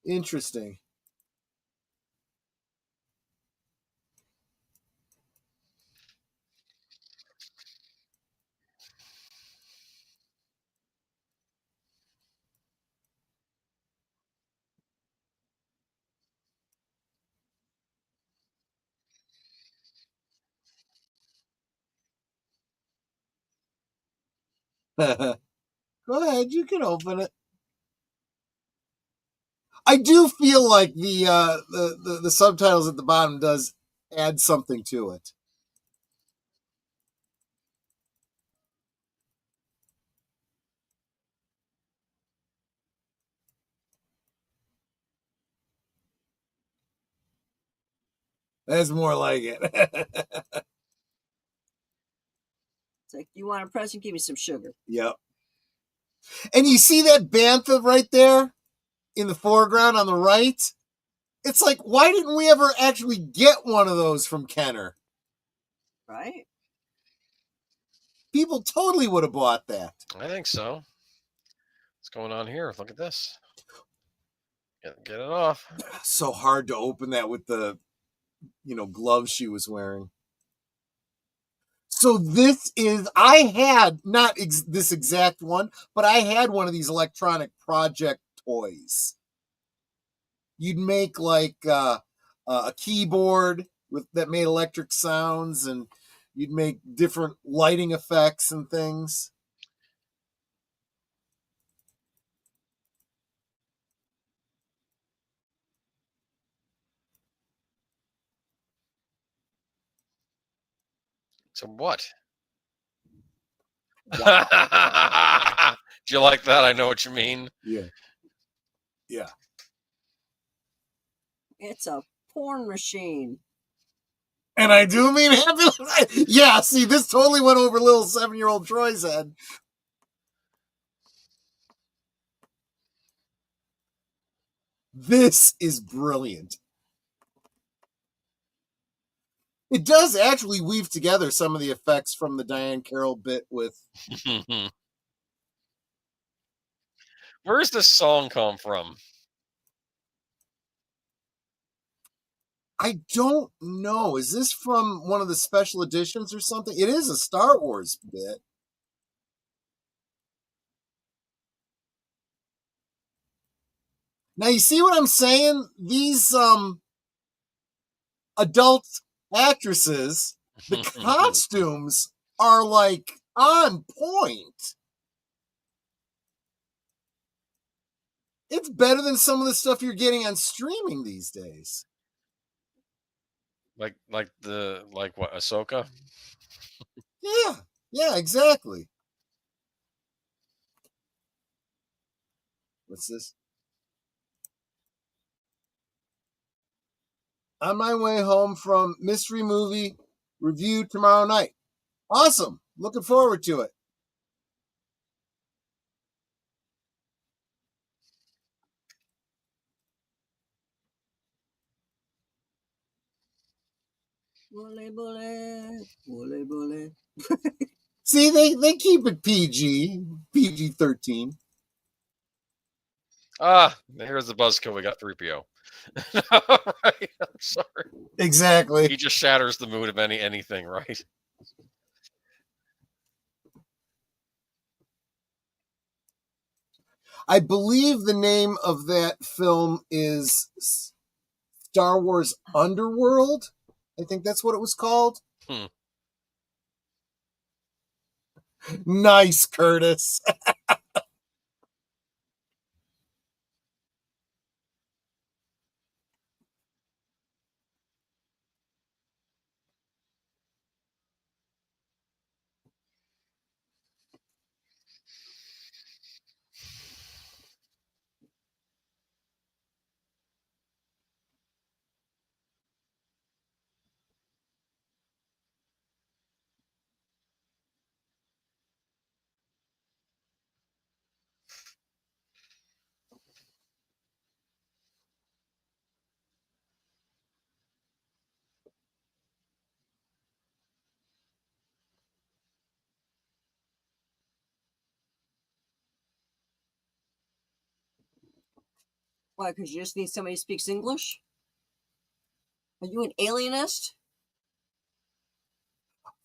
[SPEAKER 2] Interesting. Go ahead, you can open it. I do feel like the subtitles at the bottom does add something to it. That's more like it.
[SPEAKER 4] It's like, you want a present? Give me some sugar.
[SPEAKER 2] Yep. And you see that bantha right there in the foreground on the right? It's like, why didn't we ever actually get one of those from Kenner?
[SPEAKER 4] Right?
[SPEAKER 2] People totally would have bought that.
[SPEAKER 3] I think so. What's going on here? Look at this. Get it off.
[SPEAKER 2] So hard to open that with the, gloves she was wearing. So this is, I had not this exact one, but I had one of these electronic project toys. You'd make like a keyboard that made electric sounds, and you'd make different lighting effects and things.
[SPEAKER 3] So what?
[SPEAKER 2] Wow.
[SPEAKER 3] Do you like that? I know what you mean.
[SPEAKER 2] Yeah. Yeah.
[SPEAKER 4] It's a porn machine.
[SPEAKER 2] And I do mean happy. Yeah, see, this totally went over little 7-year-old Troy's head. This is brilliant. It does actually weave together some of the effects from the Diane Carroll bit with.
[SPEAKER 3] Where does this song come from?
[SPEAKER 2] I don't know. Is this from one of the special editions or something? It is a Star Wars bit. Now you see what I'm saying? These adult actresses, the costumes are like on point. It's better than some of the stuff you're getting on streaming these days.
[SPEAKER 3] Like what, Ahsoka?
[SPEAKER 2] Yeah, exactly. What's this? On my way home from mystery movie review tomorrow night. Awesome. Looking forward to it.
[SPEAKER 4] Bully, bully, bully, bully.
[SPEAKER 2] See, they keep it PG-13.
[SPEAKER 3] Here's the buzzkill. We got 3PO. Right? I'm sorry.
[SPEAKER 2] Exactly.
[SPEAKER 3] He just shatters the mood of anything, right?
[SPEAKER 2] I believe the name of that film is Star Wars Underworld. I think that's what it was called. Nice, Curtis.
[SPEAKER 4] Why? Because you just need somebody who speaks English? Are you an alienist?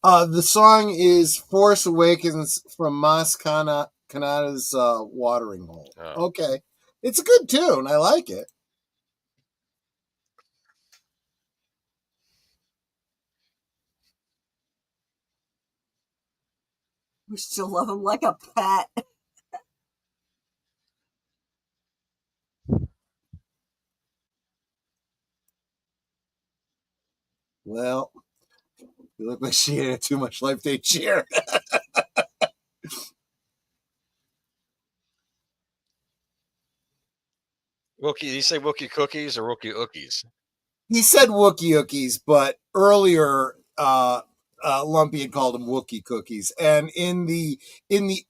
[SPEAKER 2] The song is Force Awakens from Mos Kanata's Watering Hole.
[SPEAKER 3] Oh.
[SPEAKER 2] Okay. It's a good tune. I like it.
[SPEAKER 4] We still love him like a pet.
[SPEAKER 2] Well, you look like she had too much life day cheer.
[SPEAKER 3] Wookie, did he say Wookie cookies or Wookie ookies?
[SPEAKER 2] He said Wookie Ookies, but earlier Lumpy had called them Wookie Cookies, and in the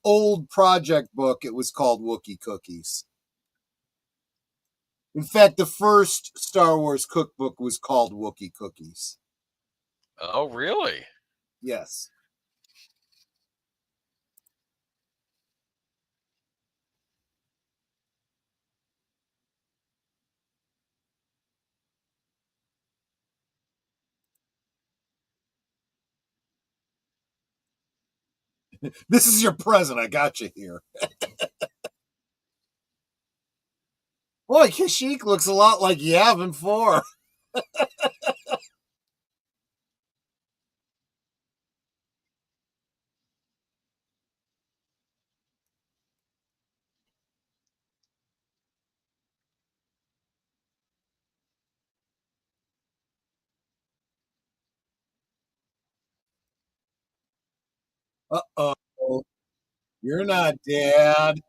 [SPEAKER 2] old project book, it was called Wookie Cookies. In fact, the first Star Wars cookbook was called Wookie Cookies.
[SPEAKER 3] Oh, really?
[SPEAKER 2] Yes. This is your present. I got you here. Boy, Kashyyyk looks a lot like Yavin 4. Uh-oh. You're not Dad.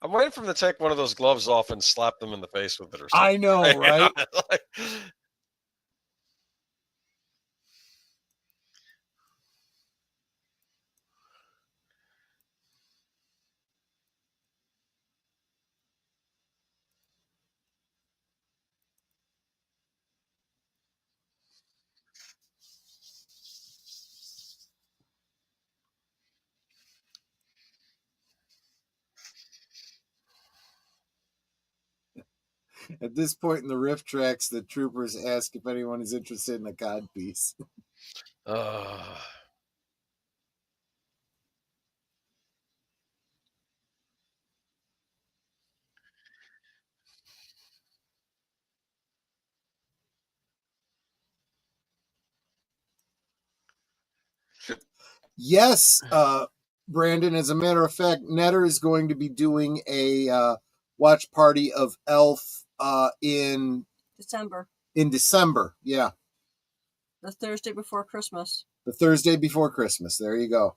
[SPEAKER 3] I'm waiting for him to take one of those gloves off and slap them in the face with it or something.
[SPEAKER 2] I know, right? At this point in the riff tracks, the troopers ask if anyone is interested in a codpiece. Yes, Brandon. As a matter of fact, Netter is going to be doing a watch party of Elf in
[SPEAKER 4] December.
[SPEAKER 2] In December, yeah.
[SPEAKER 4] The Thursday before Christmas.
[SPEAKER 2] The Thursday before Christmas. There you go.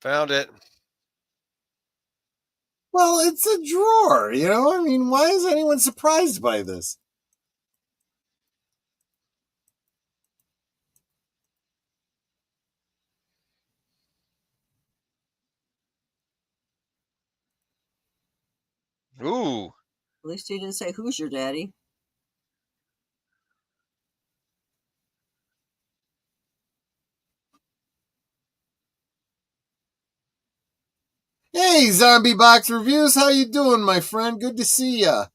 [SPEAKER 3] Found it.
[SPEAKER 2] Well, it's a drawer, you know? I mean, why is anyone surprised by this?
[SPEAKER 3] Ooh.
[SPEAKER 4] At least he didn't say, "Who's your daddy?"
[SPEAKER 2] Hey, Zombie Box Reviews, how you doing, my friend? Good to see ya.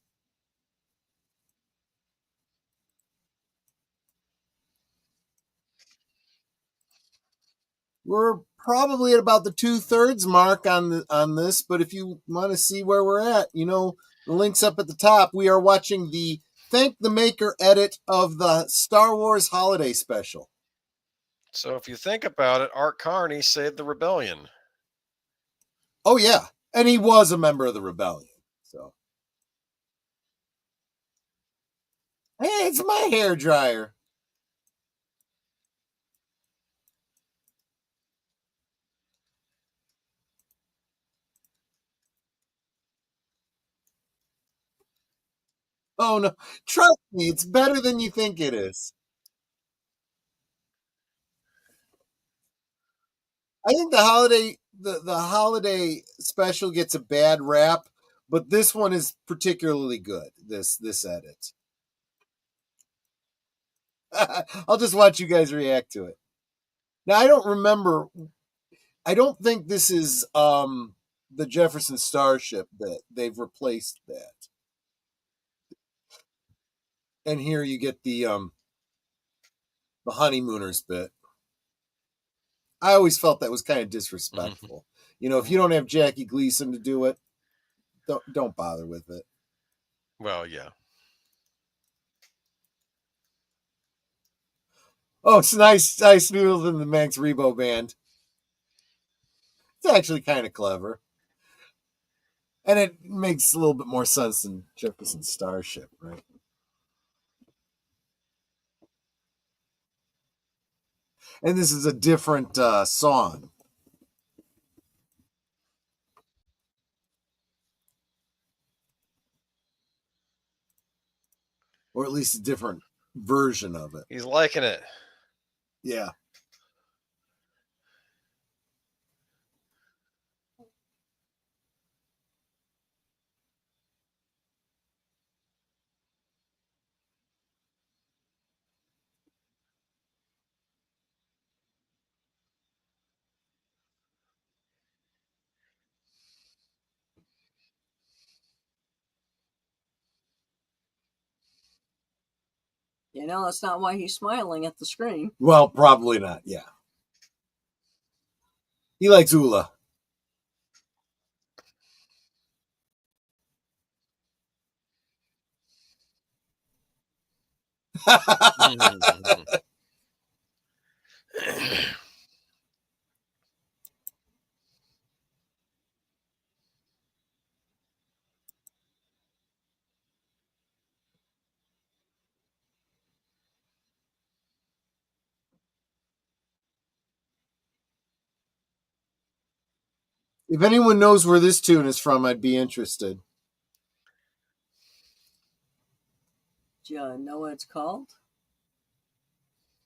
[SPEAKER 2] We're probably at about the 2/3 mark on this, but if you want to see where we're at, you know, the link's up at the top. We are watching the Thank the Maker edit of the Star Wars Holiday Special.
[SPEAKER 3] So if you think about it, Art Carney saved the rebellion.
[SPEAKER 2] Oh yeah, and he was a member of the rebellion. So, hey, it's my hair dryer. Oh no! Trust me, it's better than you think it is. I think the holiday special gets a bad rap, but this one is particularly good. This edit. I'll just watch you guys react to it. Now I don't remember. I don't think this is the Jefferson Starship that they've replaced that. And here you get the honeymooners bit. I always felt that was kind of disrespectful. You know, if you don't have Jackie Gleason to do it, don't bother with it.
[SPEAKER 3] Well, yeah.
[SPEAKER 2] Oh, it's nice noodles in the Max Rebo band. It's actually kind of clever. And it makes a little bit more sense than Jefferson Starship, right? And this is a different song. Or at least a different version of it.
[SPEAKER 3] He's liking it.
[SPEAKER 2] Yeah.
[SPEAKER 4] You know, that's not why he's smiling at the screen.
[SPEAKER 2] Well, probably not. Yeah. He likes Ula. If anyone knows where this tune is from, I'd be interested.
[SPEAKER 4] Do you know what it's called?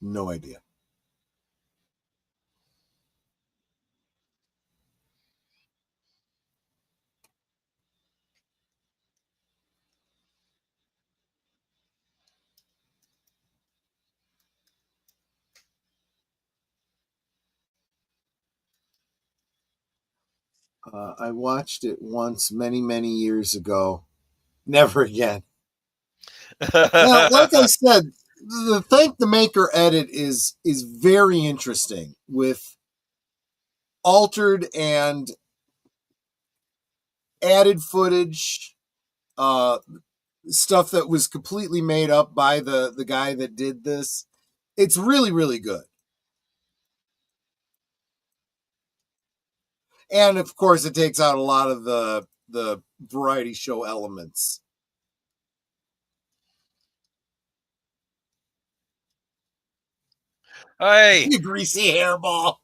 [SPEAKER 2] No idea. I watched it once many, many years ago. Never again. Now, like I said, the Thank the Maker edit is very interesting with altered and added footage, stuff that was completely made up by the guy that did this. It's really, really good. And of course, it takes out a lot of the variety show elements.
[SPEAKER 3] Hey,
[SPEAKER 2] You greasy hairball.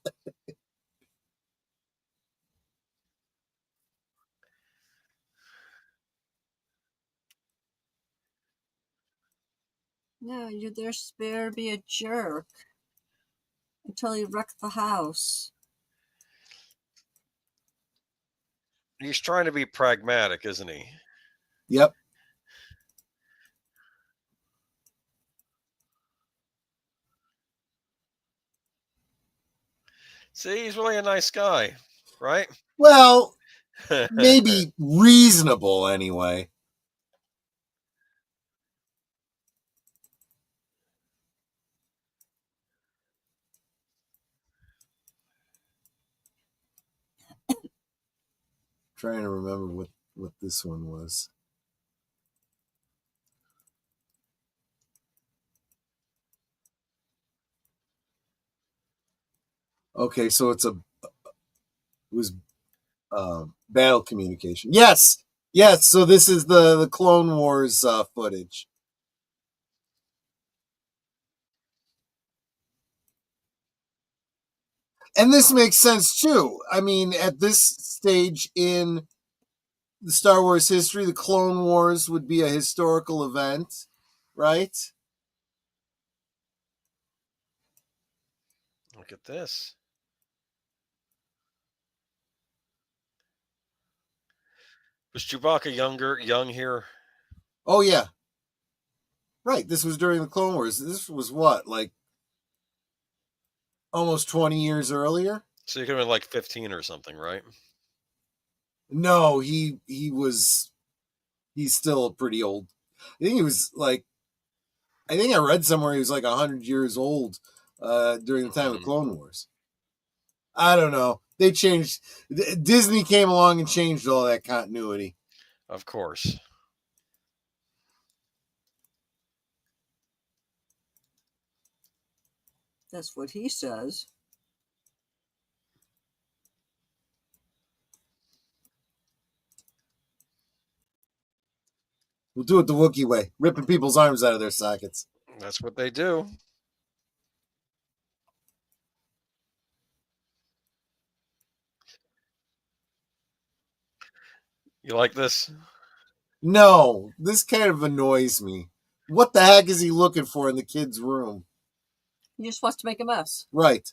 [SPEAKER 4] No, you're there spare to be a jerk until you wreck the house.
[SPEAKER 3] he's trying to be pragmatic, isn't he?
[SPEAKER 2] Yep.
[SPEAKER 3] See, he's really a nice guy, right?
[SPEAKER 2] Well, maybe reasonable anyway. Trying to remember what this one was. Okay, so it was battle communication. Yes, yes. So this is the Clone Wars footage. And this makes sense too. I mean, at this stage in the Star Wars history, the Clone Wars would be a historical event, right?
[SPEAKER 3] Look at this. Was Chewbacca young here?
[SPEAKER 2] Oh yeah, right. This was during the Clone Wars. This was what, like almost 20 years earlier?
[SPEAKER 3] So you could have been like 15 or something, right?
[SPEAKER 2] No, he's still pretty old. I think he was like, I think I read somewhere he was like 100 years old during the time of the Clone Wars. I don't know. They changed. Disney came along and changed all that continuity.
[SPEAKER 3] Of course.
[SPEAKER 4] That's what he says.
[SPEAKER 2] We'll do it the Wookiee way, ripping people's arms out of their sockets.
[SPEAKER 3] That's what they do. You like this?
[SPEAKER 2] No, this kind of annoys me. What the heck is he looking for in the kid's room?
[SPEAKER 4] He just wants to make a mess.
[SPEAKER 2] Right.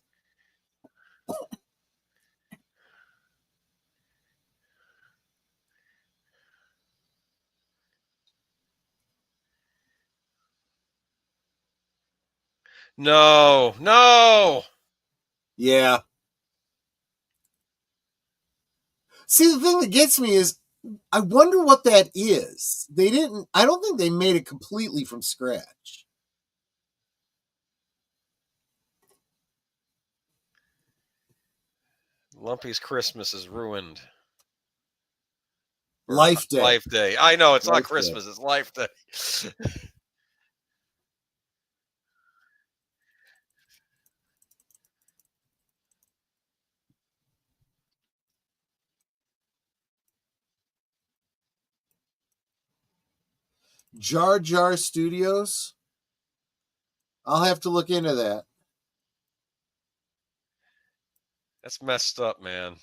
[SPEAKER 3] No.
[SPEAKER 2] Yeah. See, the thing that gets me is I wonder what that is. I don't think they made it completely from scratch.
[SPEAKER 3] Lumpy's Christmas is ruined.
[SPEAKER 2] Life Day.
[SPEAKER 3] Life Day. I know, it's
[SPEAKER 2] Life
[SPEAKER 3] not Christmas,
[SPEAKER 2] Day.
[SPEAKER 3] it's Life Day.
[SPEAKER 2] Jar Jar Studios? I'll have to look into that.
[SPEAKER 3] That's messed up, man.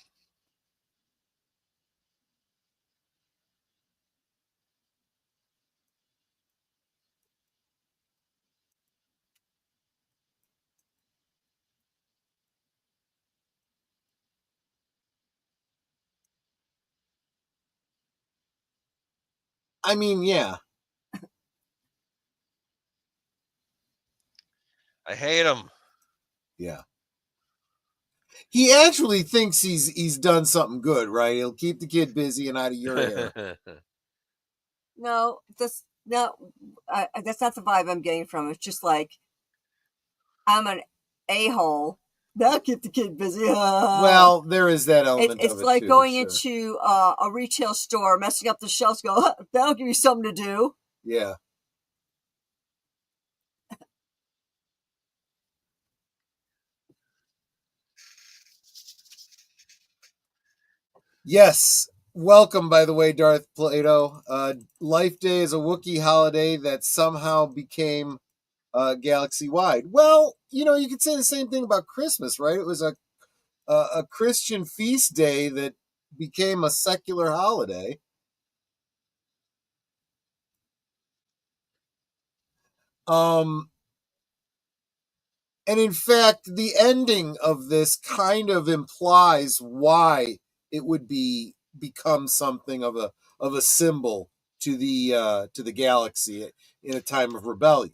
[SPEAKER 2] I mean, yeah.
[SPEAKER 3] I hate him.
[SPEAKER 2] Yeah. He actually thinks he's done something good, right? He'll keep the kid busy and out of your hair.
[SPEAKER 4] No, that's not the vibe I'm getting from. It's just like, I'm an a-hole. That'll keep the kid busy.
[SPEAKER 2] Well, there is that element.
[SPEAKER 4] It's
[SPEAKER 2] of it
[SPEAKER 4] like
[SPEAKER 2] too,
[SPEAKER 4] going
[SPEAKER 2] sure.
[SPEAKER 4] into a retail store, messing up the shelves. Go, that'll give you something to do.
[SPEAKER 2] Yeah. Yes. Welcome, by the way, Darth Plato. Life Day is a Wookiee holiday that somehow became galaxy-wide. Well, you could say the same thing about Christmas, right? It was a Christian feast day that became a secular holiday. And in fact, the ending of this kind of implies why it would become something of a symbol to the galaxy in a time of rebellion.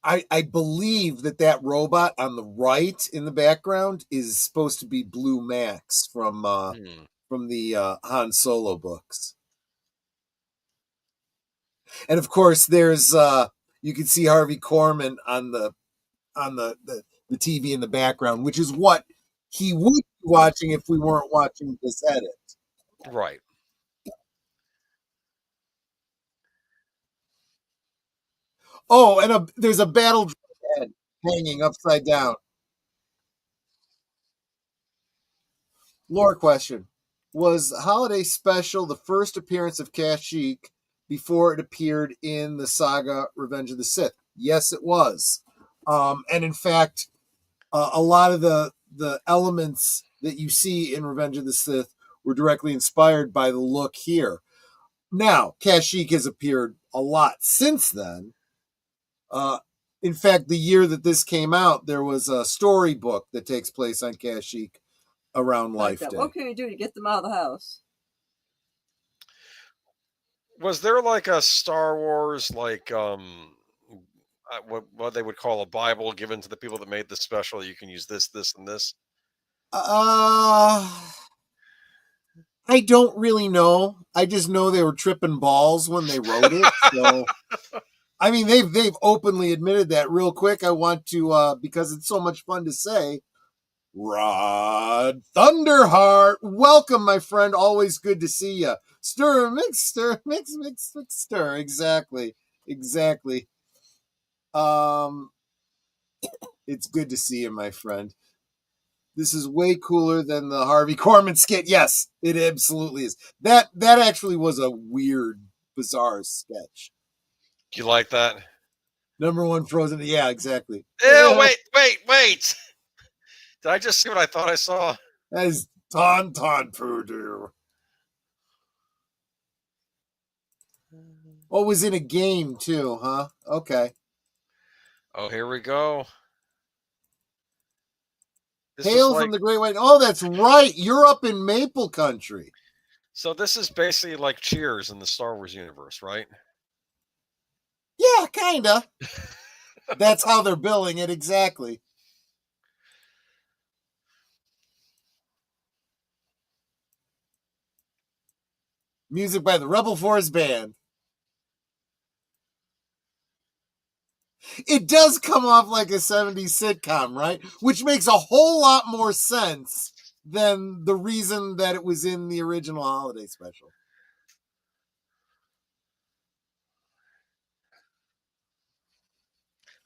[SPEAKER 2] I believe that robot on the right in the background is supposed to be Blue Max from the Han Solo books. And of course, there's you can see Harvey Korman on the TV in the background, which is what he would be watching if we weren't watching this edit.
[SPEAKER 3] Right.
[SPEAKER 2] Oh, and there's a battle head hanging upside down. Lore question. was holiday special the first appearance of Kashyyyk before it appeared in the saga Revenge of the Sith? Yes, it was. And in fact, a lot of the elements that you see in Revenge of the Sith were directly inspired by the look here. Now, Kashyyyk has appeared a lot since then. In fact, the year that this came out, there was a storybook that takes place on Kashyyyk around Life Day.
[SPEAKER 4] What can we do to get them out of the house?
[SPEAKER 3] Was there like a Star Wars, like what they would call a Bible given to the people that made this special? You can use this, this, and this.
[SPEAKER 2] I don't really know. I just know they were tripping balls when they wrote it. So, I mean, they've openly admitted that. Real quick, I want to because it's so much fun to say. Rod Thunderheart, welcome, my friend. Always good to see you. Stir, mix, stir. Exactly. It's good to see you, my friend. This is way cooler than the Harvey Korman skit. Yes, it absolutely is. That actually was a weird, bizarre sketch.
[SPEAKER 3] Do you like that?
[SPEAKER 2] Number one Frozen. Yeah, exactly.
[SPEAKER 3] Ew, wait. Did I just see what I thought I saw?
[SPEAKER 2] That is Tauntaun Poodoo. Oh, it was in a game too, huh? Okay.
[SPEAKER 3] Oh, here we go.
[SPEAKER 2] Hail from the Great White. Oh, that's right. You're up in Maple Country.
[SPEAKER 3] So this is basically like Cheers in the Star Wars universe, right?
[SPEAKER 2] Yeah, kind of. That's how they're billing it, exactly. Music by the Rebel Force Band. It does come off like a 70s sitcom, right? Which makes a whole lot more sense than the reason that it was in the original holiday special.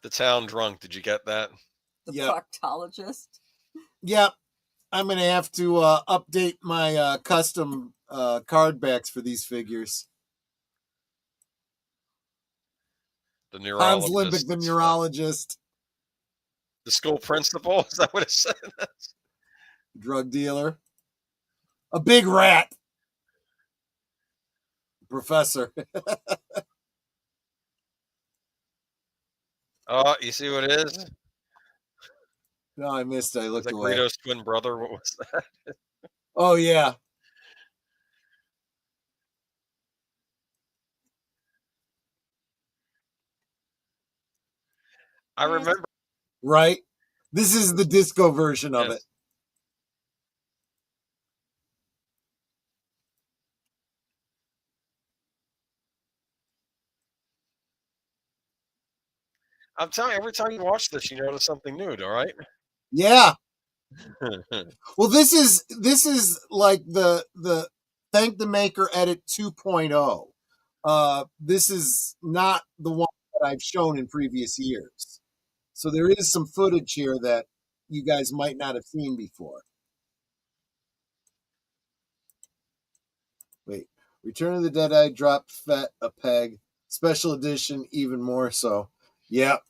[SPEAKER 3] The Town Drunk. Did you get that?
[SPEAKER 4] The proctologist.
[SPEAKER 2] Yep. I'm going to have to update my custom card backs for these figures.
[SPEAKER 3] The neurologist.
[SPEAKER 2] Hans Limbic, the neurologist.
[SPEAKER 3] The school principal? Is that what it says?
[SPEAKER 2] Drug dealer. A big rat. Professor.
[SPEAKER 3] Oh, you see what it is?
[SPEAKER 2] No, I missed it. I looked away.
[SPEAKER 3] Greedo's twin brother. What was that?
[SPEAKER 2] Oh, yeah.
[SPEAKER 3] I remember.
[SPEAKER 2] Right? This is the disco version of it.
[SPEAKER 3] I'm telling you, every time you watch this, you notice something new, all right?
[SPEAKER 2] Yeah. Well, this is like the Thank the Maker Edit 2.0. This is not the one that I've shown in previous years. So there is some footage here that you guys might not have seen before. Wait, Return of the Deadeye dropped Fett a peg. Special edition, even more so. Yep.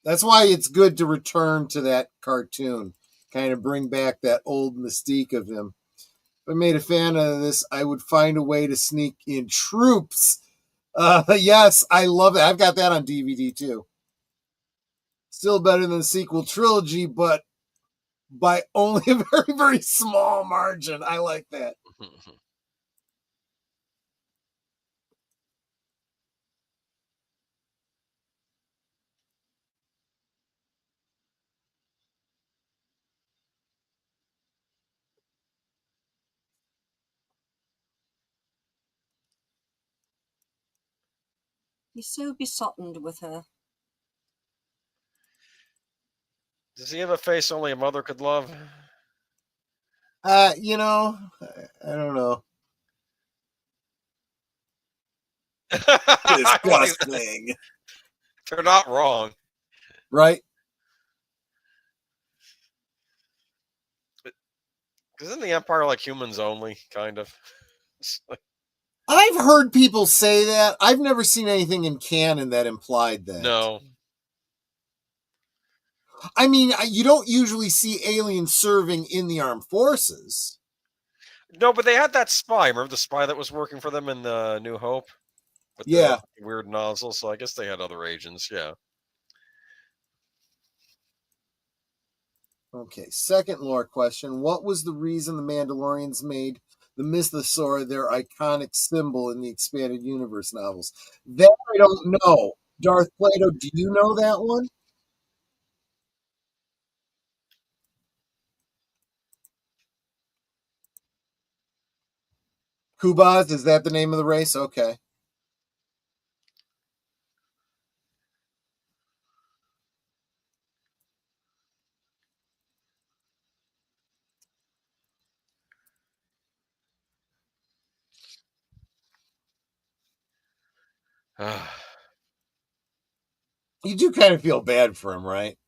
[SPEAKER 2] That's why it's good to return to that cartoon. Kind of bring back that old mystique of him. If I made a fan of this, I would find a way to sneak in Troops. Yes, I love it. I've got that on DVD too. Still better than the sequel trilogy, but by only a very, very small margin. I like that.
[SPEAKER 4] He's so besotted with her.
[SPEAKER 3] Does he have a face only a mother could love?
[SPEAKER 2] I don't know. Disgusting.
[SPEAKER 3] They're not wrong.
[SPEAKER 2] Right?
[SPEAKER 3] Isn't the Empire like humans only, kind of?
[SPEAKER 2] I've heard people say that. I've never seen anything in canon that implied that.
[SPEAKER 3] No.
[SPEAKER 2] I mean, you don't usually see aliens serving in the armed forces.
[SPEAKER 3] No, but they had that spy. Remember the spy that was working for them in the New Hope? With
[SPEAKER 2] Yeah.
[SPEAKER 3] the weird nozzle. So I guess they had other agents, yeah.
[SPEAKER 2] Okay, second lore question. What was the reason the Mandalorians made the mythosaur their iconic symbol in the expanded universe novels? That I don't know. Darth Plato, do you know that one? Kubas, is that the name of the race? Okay. You do kind of feel bad for him, right?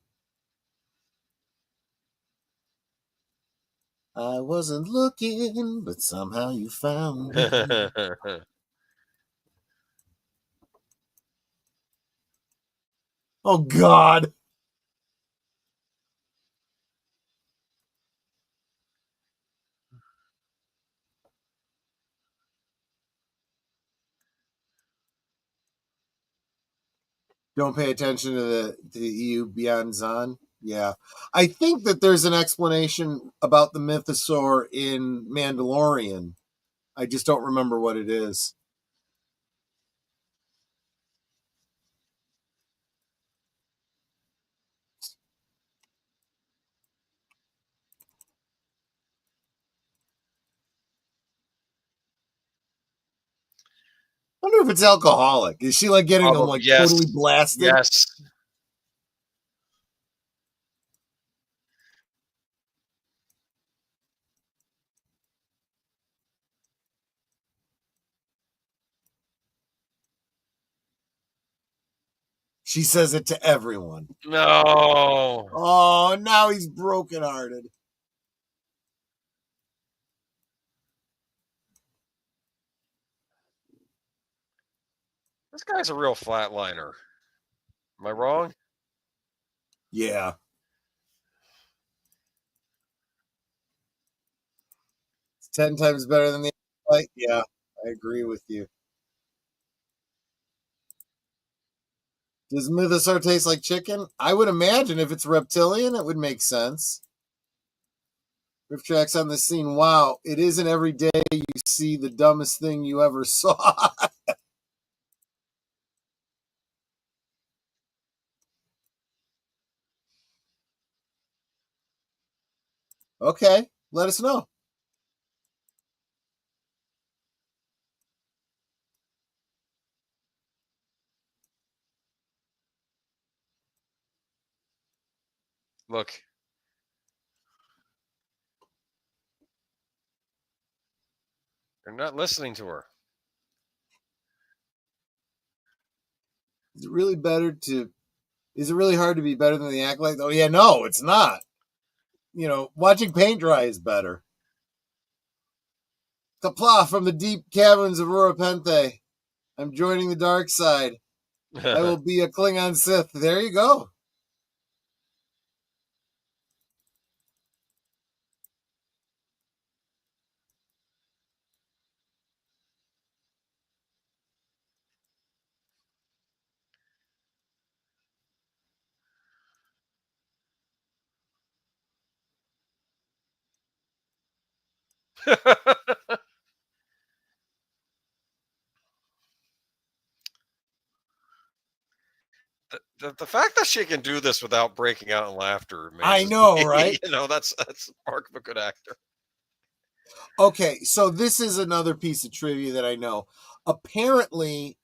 [SPEAKER 2] I wasn't looking, but somehow you found me. Oh, God. Don't pay attention to the EU beyond Zahn. Yeah. I think that there's an explanation about the mythosaur in Mandalorian. I just don't remember what it is. I wonder if it's alcoholic. Is she like getting them like
[SPEAKER 3] yes.
[SPEAKER 2] totally blasted?
[SPEAKER 3] Yes.
[SPEAKER 2] She says it to everyone.
[SPEAKER 3] No.
[SPEAKER 2] Oh, now he's brokenhearted.
[SPEAKER 3] This guy's a real flatliner. Am I wrong?
[SPEAKER 2] Yeah. It's 10 times better than the Acolyte. Yeah, I agree with you. Does mythosaur taste like chicken? I would imagine if it's reptilian, it would make sense. Riff tracks on the scene. Wow, it isn't every day you see the dumbest thing you ever saw. Okay, let us know.
[SPEAKER 3] Look. They're not listening to her.
[SPEAKER 2] Is it really is it really hard to be better than the Acolyte? Oh yeah, no, it's not. You know, watching paint dry is better. Kapla from the deep caverns of Urapente. I'm joining the dark side. I will be a Klingon Sith. There you go.
[SPEAKER 3] The fact that she can do this without breaking out in laughter amazes
[SPEAKER 2] I know,
[SPEAKER 3] me.
[SPEAKER 2] right?
[SPEAKER 3] You know, that's mark of a good actor.
[SPEAKER 2] Okay, so this is another piece of trivia that I know. Apparently,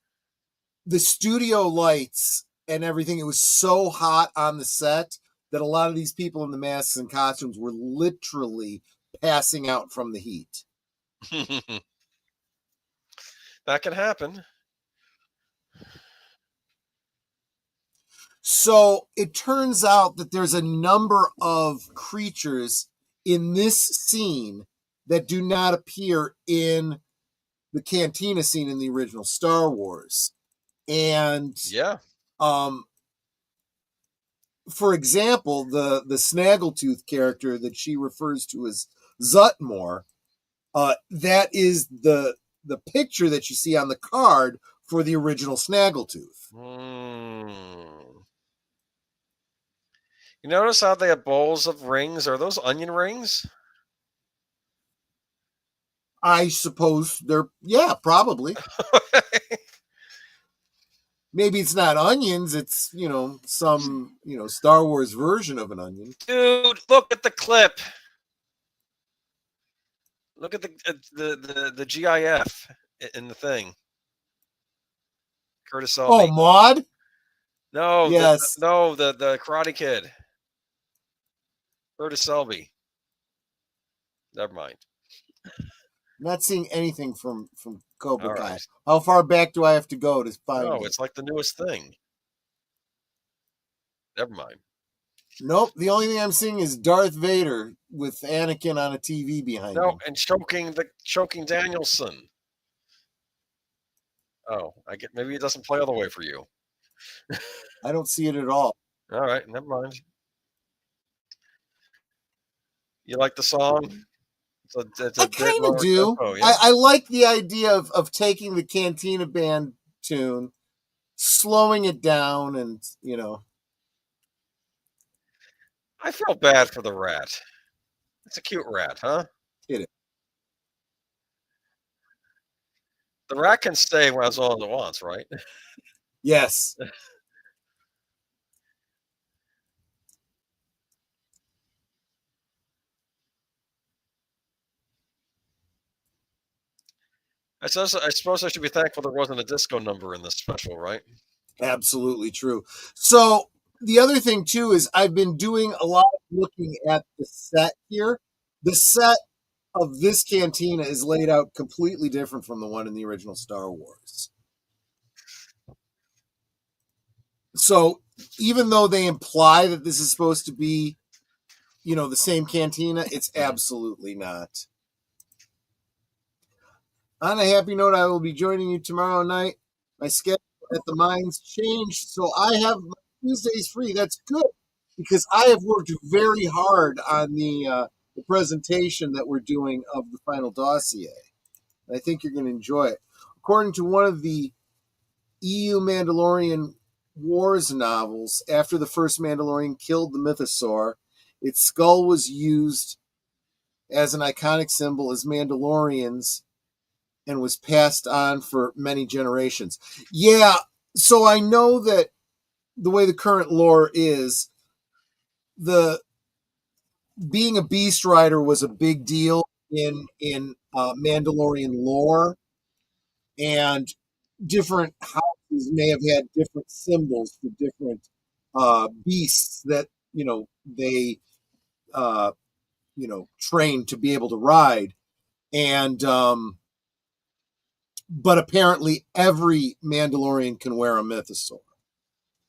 [SPEAKER 2] the studio lights and everything, it was so hot on the set that a lot of these people in the masks and costumes were literally passing out from the heat.
[SPEAKER 3] That can happen.
[SPEAKER 2] So it turns out that there's a number of creatures in this scene that do not appear in the cantina scene in the original Star Wars. And
[SPEAKER 3] yeah,
[SPEAKER 2] for example, the Snaggletooth character that she refers to as Zutmore, that is the picture that you see on the card for the original Snaggletooth.
[SPEAKER 3] You notice how they have bowls of rings? Are those onion rings?
[SPEAKER 2] I suppose they're, yeah, probably. Maybe it's not onions, it's, you know, some, you know, Star Wars version of an onion.
[SPEAKER 3] Dude, look at the clip. Look at the GIF in the thing. Curtis Selby.
[SPEAKER 2] Oh, Maude?
[SPEAKER 3] No,
[SPEAKER 2] yes.
[SPEAKER 3] the Karate Kid. Curtis Selby. Never mind.
[SPEAKER 2] I'm not seeing anything from Cobra Kai.
[SPEAKER 3] Right.
[SPEAKER 2] How far back do I have to go to find it?
[SPEAKER 3] It's like the newest thing. Never mind.
[SPEAKER 2] Nope. The only thing I'm seeing is Darth Vader with Anakin on a TV behind him.
[SPEAKER 3] And choking Danielson. Oh, I get, maybe it doesn't play all the way for you.
[SPEAKER 2] I don't see it at all.
[SPEAKER 3] All right, never mind. You like the song?
[SPEAKER 2] I kind of do. Tempo, yeah? I like the idea of taking the Cantina Band tune, slowing it down, and, you know.
[SPEAKER 3] I feel bad for the rat. It's a cute rat, huh?
[SPEAKER 2] It is.
[SPEAKER 3] The rat can stay as long as it wants, right?
[SPEAKER 2] Yes.
[SPEAKER 3] I suppose I should be thankful there wasn't a disco number in this special, right?
[SPEAKER 2] Absolutely true. So the other thing, too, is I've been doing a lot of looking at the set here. The set of this cantina is laid out completely different from the one in the original Star Wars. So even though they imply that this is supposed to be, you know, the same cantina, it's absolutely not. On a happy note, I will be joining you tomorrow night. My schedule at the mines changed, so I have Tuesdays free. That's good, because I have worked very hard on the presentation that we're doing of the final dossier. I think you're going to enjoy it. According to one of the EU Mandalorian Wars novels, after the first Mandalorian killed the mythosaur, its skull was used as an iconic symbol as Mandalorians and was passed on for many generations. Yeah, so I know that the way the current lore is, being a beast rider was a big deal in Mandalorian lore, and different houses may have had different symbols for different beasts that, you know, they you know, trained to be able to ride. And but apparently every Mandalorian can wear a mythosaur.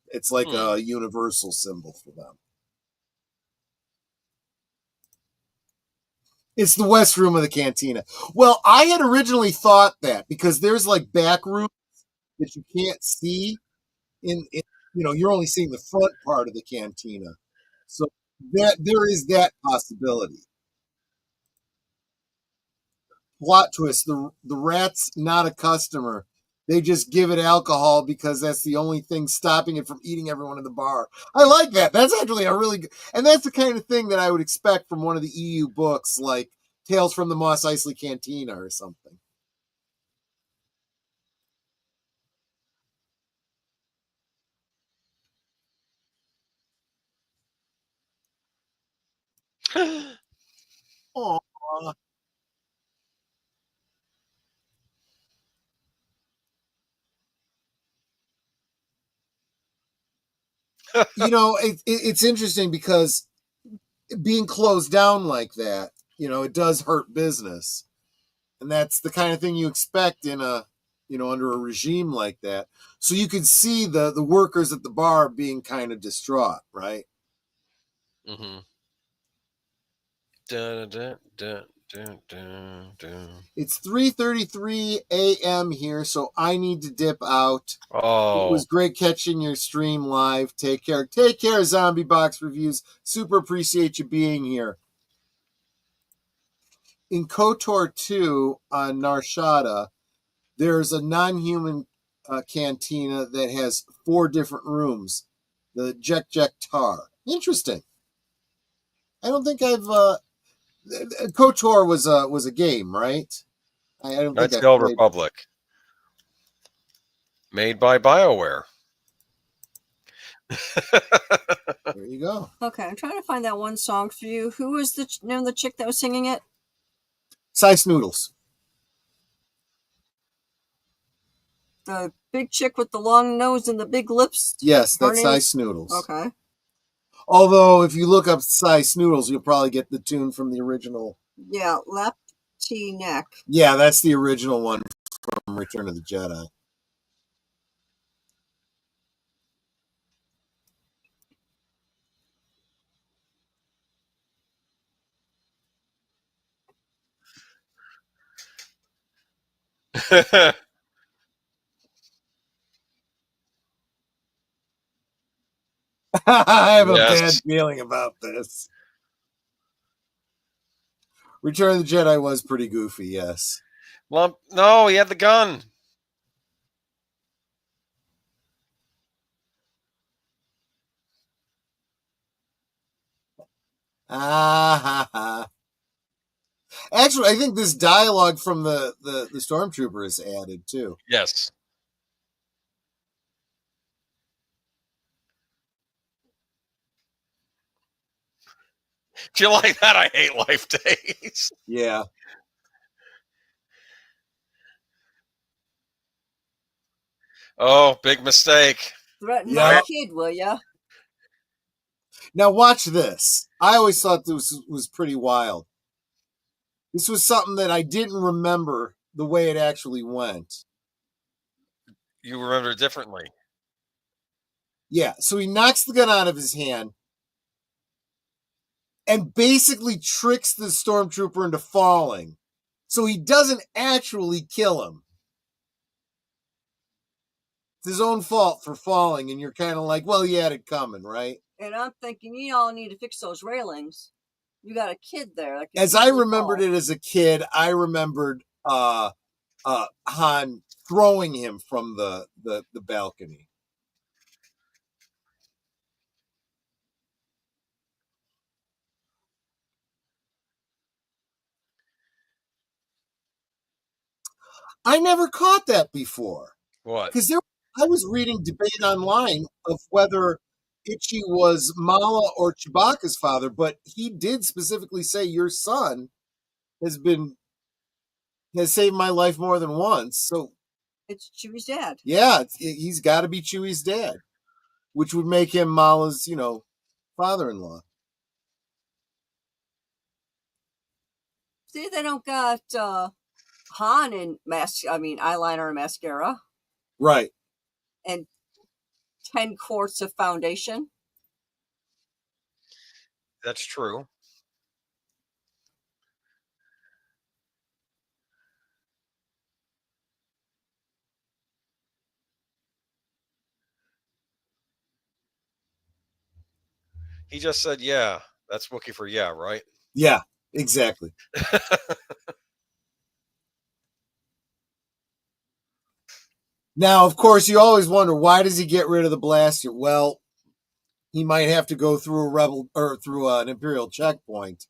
[SPEAKER 2] It's like a universal symbol for them. It's the West Room of the cantina. Well, I had originally thought that, because there's like back rooms that you can't see in you know, you're only seeing the front part of the cantina. So that there is that possibility. Plot twist, the rat's not a customer. They just give it alcohol because that's the only thing stopping it from eating everyone in the bar. I like that. That's actually a really good, and that's the kind of thing that I would expect from one of the EU books, like Tales from the Mos Eisley Cantina or something. Aww. You know, it's interesting because being closed down like that, you know, it does hurt business. And that's the kind of thing you expect in a, you know, under a regime like that. So you could see the workers at the bar being kind of distraught, right?
[SPEAKER 3] Mm-hmm. Dun, dun, dun, dun, dun, dun.
[SPEAKER 2] It's 3:33 a.m. here, so I need to dip out. It
[SPEAKER 3] Oh,
[SPEAKER 2] was great catching your stream live. Take care. Take care, Zombie Box Reviews. Super appreciate you being here. In KOTOR 2 on Narshada, there's a non-human cantina that has 4 different rooms. The Jek Jek Tar. Interesting. I don't think I've... KOTOR was a game, right? I don't think
[SPEAKER 3] that's
[SPEAKER 2] I
[SPEAKER 3] the Old
[SPEAKER 2] played.
[SPEAKER 3] Republic. Made by BioWare.
[SPEAKER 2] There you go.
[SPEAKER 4] Okay, I'm trying to find that one song for you. Who was the name of the chick that was singing it?
[SPEAKER 2] Sice Noodles.
[SPEAKER 4] The big chick with the long nose and the big lips?
[SPEAKER 2] Yes, that's
[SPEAKER 4] Her name
[SPEAKER 2] Sice Noodles.
[SPEAKER 4] Okay.
[SPEAKER 2] Although, if you look up Sice Noodles, you'll probably get the tune from the original.
[SPEAKER 4] Yeah, Lepty Neck.
[SPEAKER 2] Yeah, that's the original one from Return of the Jedi. I have a bad feeling about this. Return of the Jedi was pretty goofy, yes.
[SPEAKER 3] Lump. No, he had the gun.
[SPEAKER 2] Actually, I think this dialogue from the stormtrooper is added too.
[SPEAKER 3] Yes. Do you like that? I hate life days.
[SPEAKER 2] Yeah.
[SPEAKER 3] Oh, big mistake.
[SPEAKER 4] Threaten my kid, will ya?
[SPEAKER 2] Now watch this. I always thought this was pretty wild. This was something that I didn't remember the way it actually went.
[SPEAKER 3] You remember it differently.
[SPEAKER 2] Yeah, so he knocks the gun out of his hand and basically tricks the stormtrooper into falling. So he doesn't actually kill him. It's his own fault for falling, and you're kind of like, well, he had it coming, right?
[SPEAKER 4] And I'm thinking, you all need to fix those railings. You got a kid there.
[SPEAKER 2] As I remembered it as a kid, I remembered Han throwing him from the balcony. I never caught that before.
[SPEAKER 3] What?
[SPEAKER 2] Because I was reading debate online of whether Itchy was Mala or Chewbacca's father, but he did specifically say your son has saved my life more than once. So
[SPEAKER 4] it's Chewie's dad.
[SPEAKER 2] Yeah, he's got to be Chewie's dad, which would make him Mala's, father-in-law.
[SPEAKER 4] See, they don't got Han in eyeliner and mascara.
[SPEAKER 2] Right.
[SPEAKER 4] And 10 quarts of foundation.
[SPEAKER 3] That's true. He just said, yeah. That's Wookiee for yeah, right?
[SPEAKER 2] Yeah, exactly. Now, of course, you always wonder, why does he get rid of the blaster? Well, he might have to go through an Imperial checkpoint.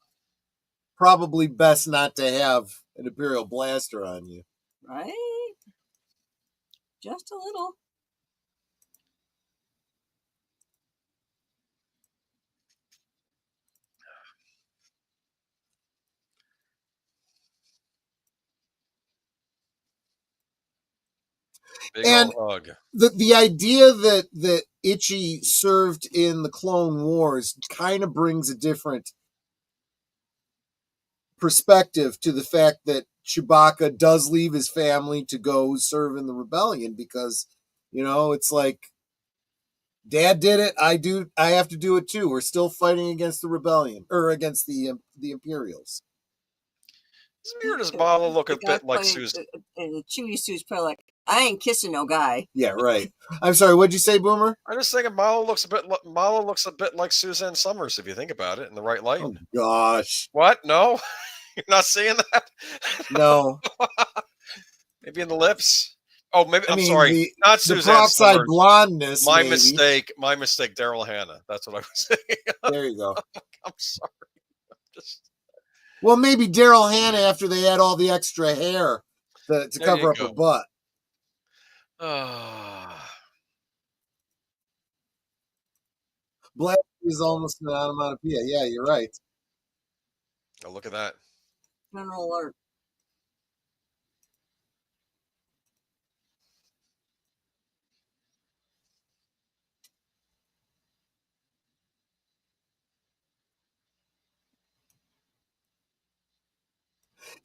[SPEAKER 2] Probably best not to have an Imperial blaster on you.
[SPEAKER 4] Right? Just a little.
[SPEAKER 3] Big
[SPEAKER 2] and
[SPEAKER 3] hug.
[SPEAKER 2] The idea that Itchy served in the Clone Wars kind of brings a different perspective to the fact that Chewbacca does leave his family to go serve in the rebellion, because, it's like Dad did it. I do. I have to do it too. We're still fighting against the rebellion or against the Imperials.
[SPEAKER 3] Isn't weird as Mala look a bit like
[SPEAKER 4] playing,
[SPEAKER 3] Susan?
[SPEAKER 4] And Chewie Sue's probably like, I ain't kissing no guy.
[SPEAKER 2] Yeah, right. I'm sorry. What'd you say, Boomer?
[SPEAKER 3] I'm just thinking Mala looks a bit like Suzanne Summers if you think about it in the right light.
[SPEAKER 2] Oh gosh.
[SPEAKER 3] What? No, you're not seeing that.
[SPEAKER 2] No.
[SPEAKER 3] Maybe in the lips. Oh, maybe. I'm
[SPEAKER 2] mean,
[SPEAKER 3] sorry. Not
[SPEAKER 2] the
[SPEAKER 3] Suzanne
[SPEAKER 2] peroxide
[SPEAKER 3] Summers.
[SPEAKER 2] blondness.
[SPEAKER 3] My
[SPEAKER 2] maybe.
[SPEAKER 3] mistake. My mistake. Daryl Hannah. That's what I was saying.
[SPEAKER 2] There you go.
[SPEAKER 3] I'm sorry.
[SPEAKER 2] Well, maybe Daryl Hannah after they had all the extra hair to cover up her butt. Black is almost an onomatopoeia. Yeah, you're right.
[SPEAKER 3] Oh, look at that.
[SPEAKER 4] General alert.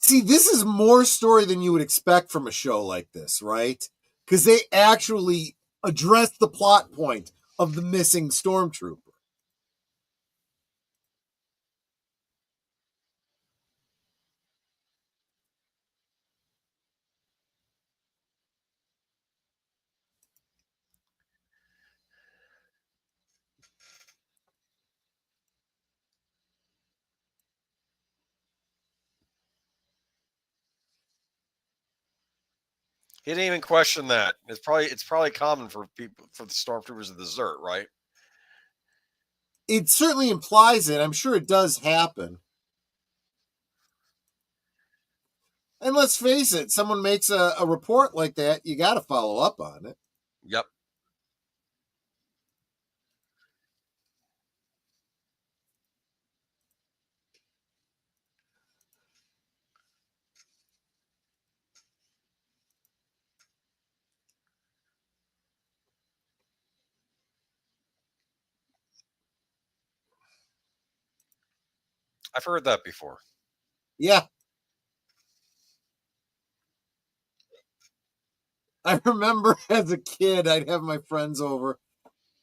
[SPEAKER 2] See, this is more story than you would expect from a show like this, right? Because they actually address the plot point of the missing stormtrooper.
[SPEAKER 3] He didn't even question that. It's probably common for the stormtroopers to desert, right?
[SPEAKER 2] It certainly implies it. I'm sure it does happen. And let's face it, someone makes a report like that, you got to follow up on it.
[SPEAKER 3] Yep. I've heard that before.
[SPEAKER 2] Yeah. I remember as a kid, I'd have my friends over,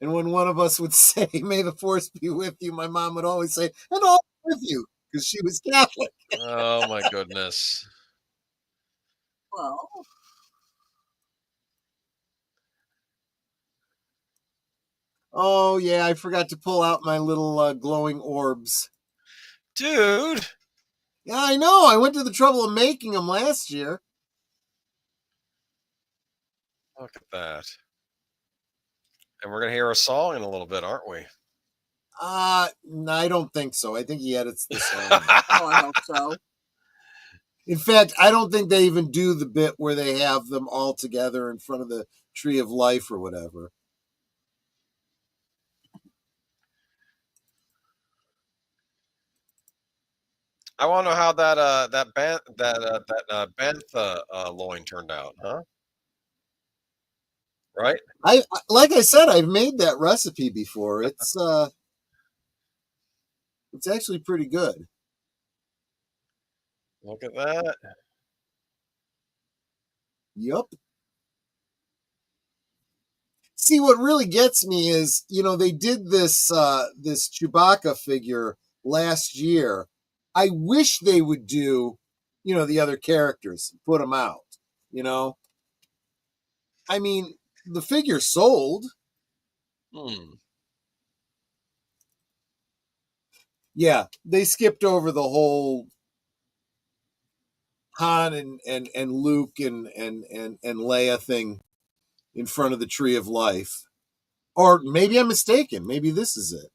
[SPEAKER 2] and when one of us would say, "May the force be with you," my mom would always say, "And all with you," because she was Catholic.
[SPEAKER 3] Oh, my goodness.
[SPEAKER 4] Well.
[SPEAKER 2] Oh, yeah, I forgot to pull out my little glowing orbs.
[SPEAKER 3] Dude.
[SPEAKER 2] Yeah, I know. I went to the trouble of making them last year.
[SPEAKER 3] Look at that. And we're going to hear a song in a little bit, aren't we?
[SPEAKER 2] No, I don't think so. I think he edits this song.
[SPEAKER 4] Oh, I hope so.
[SPEAKER 2] In fact, I don't think they even do the bit where they have them all together in front of the Tree of Life or whatever.
[SPEAKER 3] I want to know how that bantha loin turned out, huh? Right?
[SPEAKER 2] Like I said, I've made that recipe before. It's actually pretty good.
[SPEAKER 3] Look at that.
[SPEAKER 2] Yup. See, what really gets me is, they did this this Chewbacca figure last year. I wish they would do, the other characters, put them out. I mean, the figure sold. Yeah, they skipped over the whole Han and Luke and Leia thing in front of the Tree of Life. Or maybe I'm mistaken. Maybe this is it.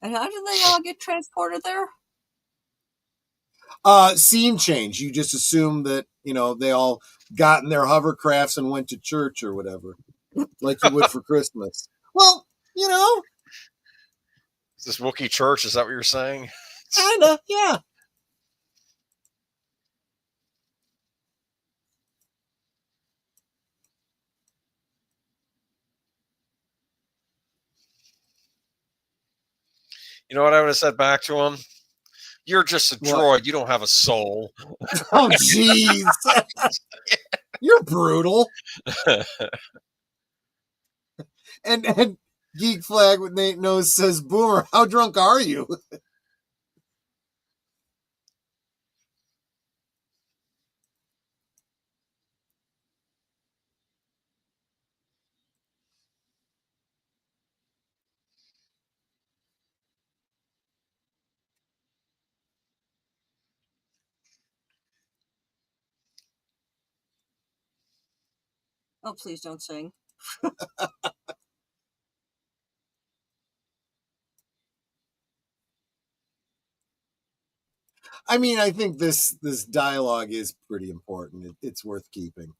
[SPEAKER 4] And how did they all get transported there?
[SPEAKER 2] Scene change. You just assume that, they all got in their hovercrafts and went to church or whatever, like you would for Christmas. Well,
[SPEAKER 3] Is this Wookiee church? Is that what you're saying?
[SPEAKER 2] Kinda, yeah.
[SPEAKER 3] You know what I would have said back to him? You're just a droid. You don't have a soul.
[SPEAKER 2] Oh, jeez. You're brutal. And Geek Flag with Nate Nose says, Boomer, how drunk are you?
[SPEAKER 4] Oh, please don't sing.
[SPEAKER 2] I mean, I think this dialogue is pretty important. It's worth keeping.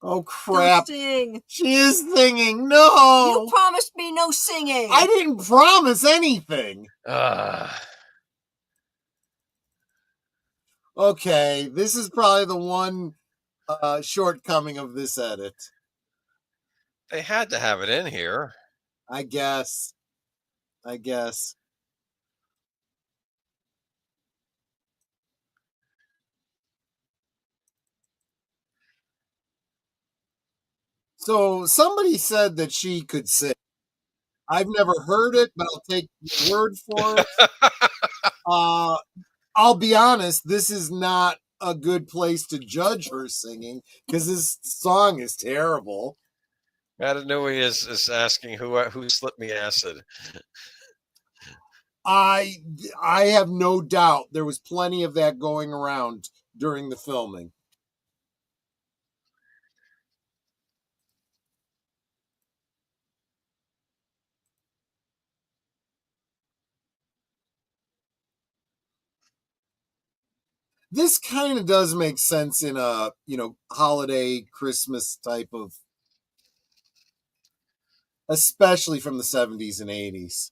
[SPEAKER 2] Oh crap!
[SPEAKER 4] Don't sing.
[SPEAKER 2] She is singing. No,
[SPEAKER 4] You promised me no singing.
[SPEAKER 2] I didn't promise anything. Okay, this is probably the one shortcoming of this edit.
[SPEAKER 3] They had to have it in here.
[SPEAKER 2] I guess. So somebody said that she could sing. I've never heard it, but I'll take your word for it. I'll be honest, this is not a good place to judge her singing because this song is terrible.
[SPEAKER 3] Matanui is asking who slipped me acid.
[SPEAKER 2] I have no doubt there was plenty of that going around during the filming. This kind of does make sense in a, holiday Christmas type of, especially from the 70s and 80s.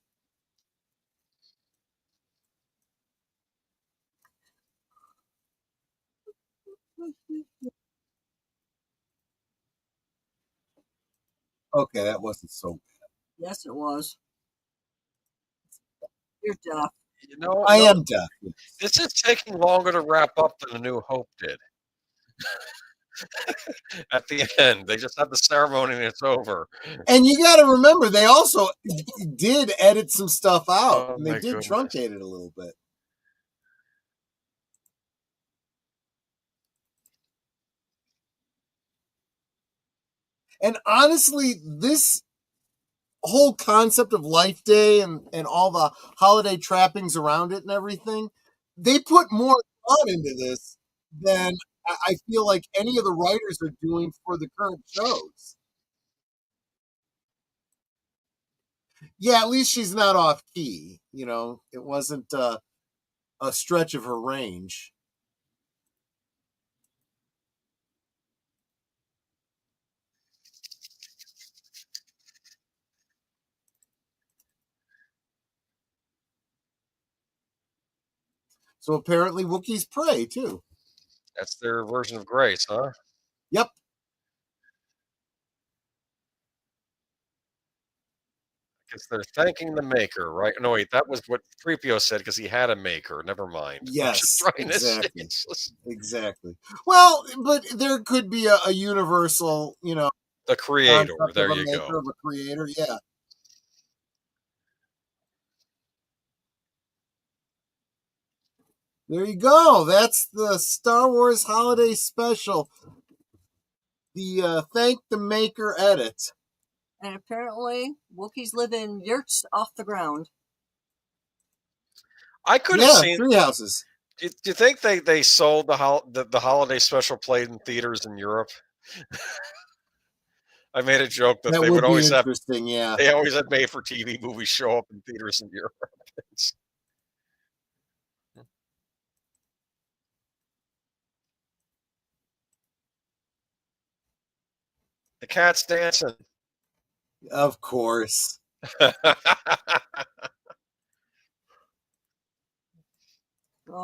[SPEAKER 2] Okay, that wasn't so bad.
[SPEAKER 4] Yes, it was. You're deaf.
[SPEAKER 2] I am deaf. Yes.
[SPEAKER 3] This is taking longer to wrap up than A New Hope did. At the end, they just have the ceremony and it's over.
[SPEAKER 2] And you got to remember, they also did edit some stuff out, and they did
[SPEAKER 3] goodness.
[SPEAKER 2] truncate it a little bit. And honestly, this whole concept of Life Day and all the holiday trappings around it and everything, they put more thought into this than I feel like any of the writers are doing for the current shows. Yeah, at least she's not off key. It wasn't a stretch of her range. So apparently Wookiees pray too.
[SPEAKER 3] That's their version of grace, huh?
[SPEAKER 2] Yep.
[SPEAKER 3] Because they're thanking the maker, right? No, wait, that was what 3PO said because he had a maker. Never mind.
[SPEAKER 2] Yes, exactly. Well, but there could be a universal,
[SPEAKER 3] the creator. There you go.
[SPEAKER 2] Of a creator, yeah. There you go. That's the Star Wars Holiday Special. The Thank the Maker edit.
[SPEAKER 4] And apparently, Wookiees live in yurts off the ground.
[SPEAKER 3] I could have seen
[SPEAKER 2] 3 houses.
[SPEAKER 3] Do you think they sold the holiday special played in theaters in Europe? I made a joke that they would always have.
[SPEAKER 2] Yeah,
[SPEAKER 3] they always had made-for-TV movies show up in theaters in Europe. The cat's dancing.
[SPEAKER 2] Of course.
[SPEAKER 4] Oh,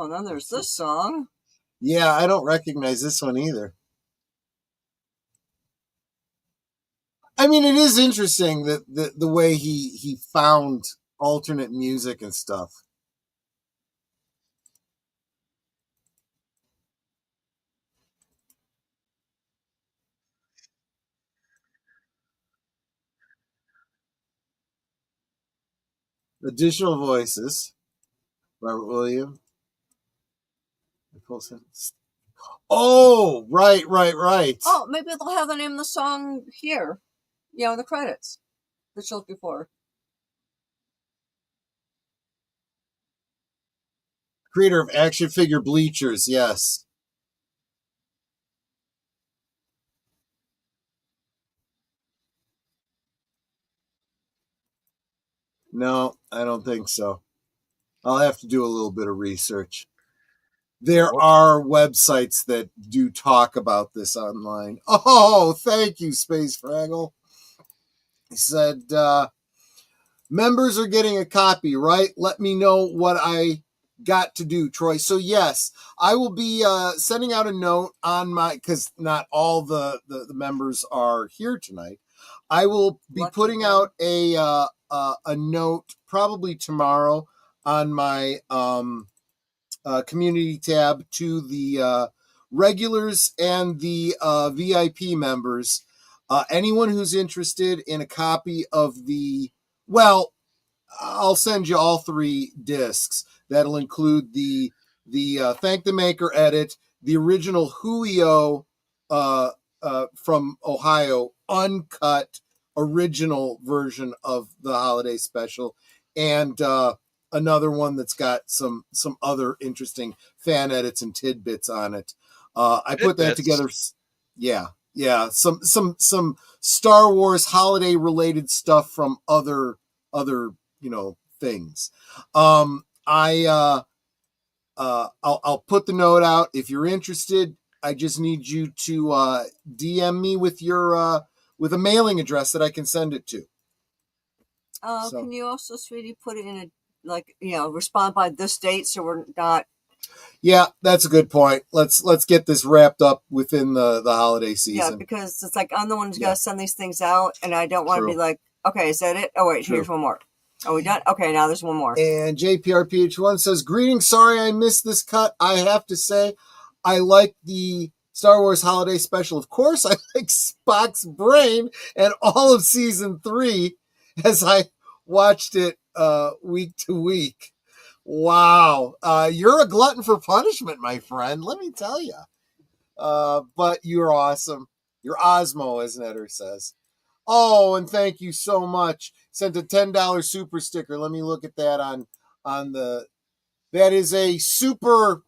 [SPEAKER 4] and then there's this song.
[SPEAKER 2] Yeah, I don't recognize this one either. I mean, it is interesting that the way he found alternate music and stuff. Additional voices. Robert Williams. Oh, right.
[SPEAKER 4] Oh, maybe they'll have the name of the song here. In the credits. That you'll look before.
[SPEAKER 2] Creator of action figure bleachers, yes. No, I don't think so. I'll have to do a little bit of research. There are websites that do talk about this online. Oh, thank you, Space Fraggle. He said, members are getting a copy, right? Let me know what I got to do, Troy. So yes, I will be sending out a note on because not all the members are here tonight. I will be putting out a note probably tomorrow on my community tab to the regulars and the VIP members. Anyone who's interested in a copy of I'll send you all 3 discs. That'll include the Thank the Maker edit, the original Huio from Ohio uncut original version of the holiday special, and another one that's got some other interesting fan edits and tidbits on it. I put that together. Yeah, some Star Wars holiday related stuff from other things. I'll put the note out if you're interested. I just need you to DM me with your with a mailing address that I can send it to.
[SPEAKER 4] Can you also, sweetie, put it in respond by this date so we're not.
[SPEAKER 2] Yeah, that's a good point. Let's get this wrapped up within the holiday season.
[SPEAKER 4] Yeah, because it's like I'm the one who's got to send these things out, and I don't want to be like, okay, is that it? Oh wait, here's one more. Are we done? Okay, now there's one more.
[SPEAKER 2] And JPRPH1 says, greetings, sorry I missed this cut. I have to say, I like the Star Wars Holiday Special. Of course, I like Spock's brain and all of season 3 as I watched it week to week. Wow. You're a glutton for punishment, my friend. Let me tell you. But you're awesome. You're Osmo, as Netter says. Oh, and thank you so much. Sent a $10 super sticker. Let me look at that on the. That is a super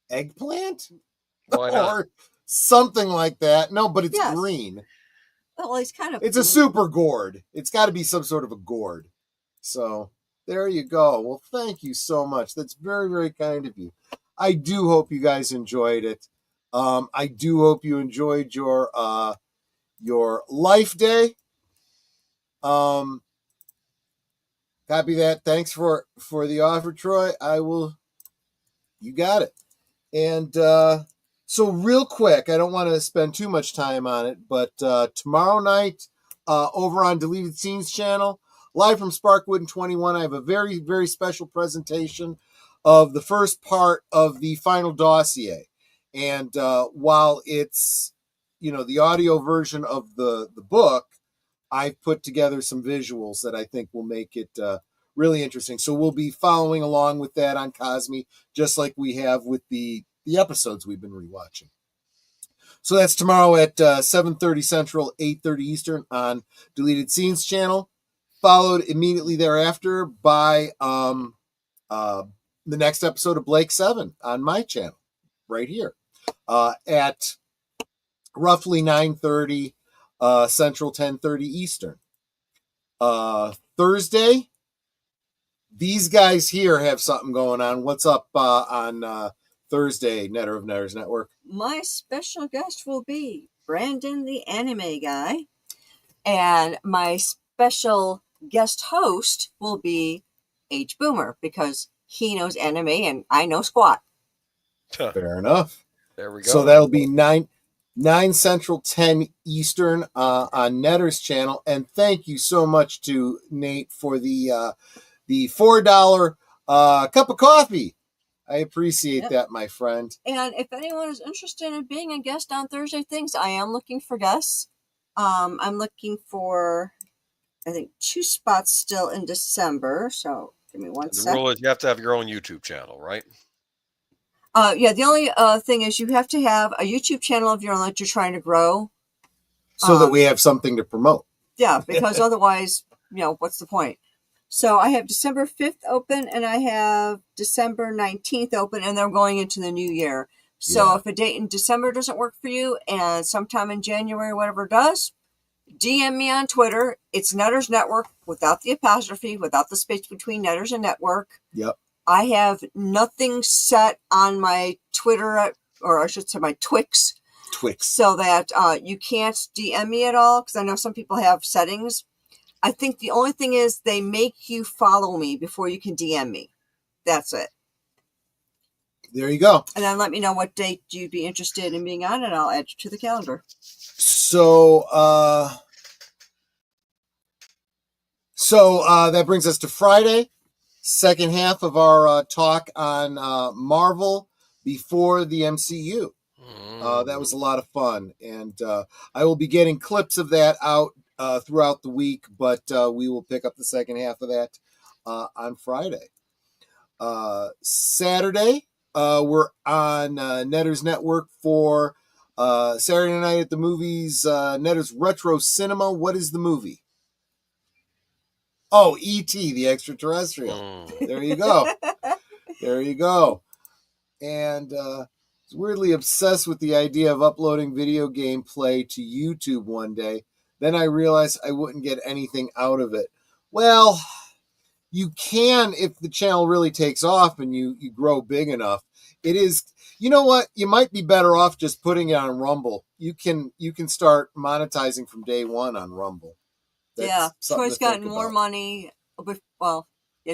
[SPEAKER 2] eggplant?
[SPEAKER 3] Why not?
[SPEAKER 2] Or something like that. No, but it's green.
[SPEAKER 4] Well, he's kind of.
[SPEAKER 2] It's a super gourd. It's got to be some sort of a gourd. So there you go. Well, thank you so much. That's very, very kind of you. I do hope you guys enjoyed it. I do hope you enjoyed your Life Day. Copy that. Thanks for the offer, Troy. You got it. And so real quick, I don't want to spend too much time on it, but tomorrow night over on Deleted Scenes channel, live from Sparkwood and 21, I have a very, very special presentation of the first part of the final dossier. And while it's, the audio version of the book, I've put together some visuals that I think will make it really interesting. So we'll be following along with that on Cosme, just like we have with the episodes we've been rewatching. So that's tomorrow at 7:30 Central, 8:30 Eastern on Deleted Scenes channel, followed immediately thereafter by the next episode of Blake 7 on my channel right here at roughly 9:30 Central, 10:30 Eastern. Thursday, these guys here have something going on. What's up on Thursday, Netter of Netters Network?
[SPEAKER 4] My special guest will be Brandon, the anime guy, and my special guest host will be H. Boomer, because he knows anime and I know squat.
[SPEAKER 2] Fair enough.
[SPEAKER 3] There we go.
[SPEAKER 2] So that'll be 9. 9 Central, 10 Eastern on Netter's channel. And thank you so much to Nate for the $4 cup of coffee. I appreciate that, my friend.
[SPEAKER 4] And if anyone is interested in being a guest on Thursday Things, I am looking for guests. I'm looking for, I think, 2 spots still in December. So give me one second.
[SPEAKER 3] The rule is you have to have your own YouTube channel, right?
[SPEAKER 4] Yeah, the only thing is you have to have a YouTube channel of your own that you're trying to grow.
[SPEAKER 2] So that we have something to promote.
[SPEAKER 4] Yeah, because otherwise, what's the point? So I have December 5th open and I have December 19th open, and they're going into the new year. So if a date in December doesn't work for you and sometime in January, whatever does, DM me on Twitter. It's Netters Network without the apostrophe, without the space between Netters and Network.
[SPEAKER 2] Yep.
[SPEAKER 4] I have nothing set on my Twitter, or I should say my Twix. So that you can't DM me at all, because I know some people have settings. I think the only thing is they make you follow me before you can DM me. That's it.
[SPEAKER 2] There you go.
[SPEAKER 4] And then let me know what date you'd be interested in being on, and I'll add you to the calendar.
[SPEAKER 2] So that brings us to Friday, second half of our talk on Marvel before the MCU. That was a lot of fun, and I will be getting clips of that out throughout the week, but we will pick up the second half of that on Friday. Saturday, we're on Netters Network for Saturday Night at the Movies, Netters Retro Cinema. What is the movie? Oh, E.T., the Extraterrestrial. There you go. There you go. And weirdly obsessed with the idea of uploading video game play to YouTube one day. Then I realized I wouldn't get anything out of it. Well, you can if the channel really takes off and you grow big enough. It is, you know what? You might be better off just putting it on Rumble. You can start monetizing from day one on Rumble.
[SPEAKER 4] Troy's gotten more money. Well,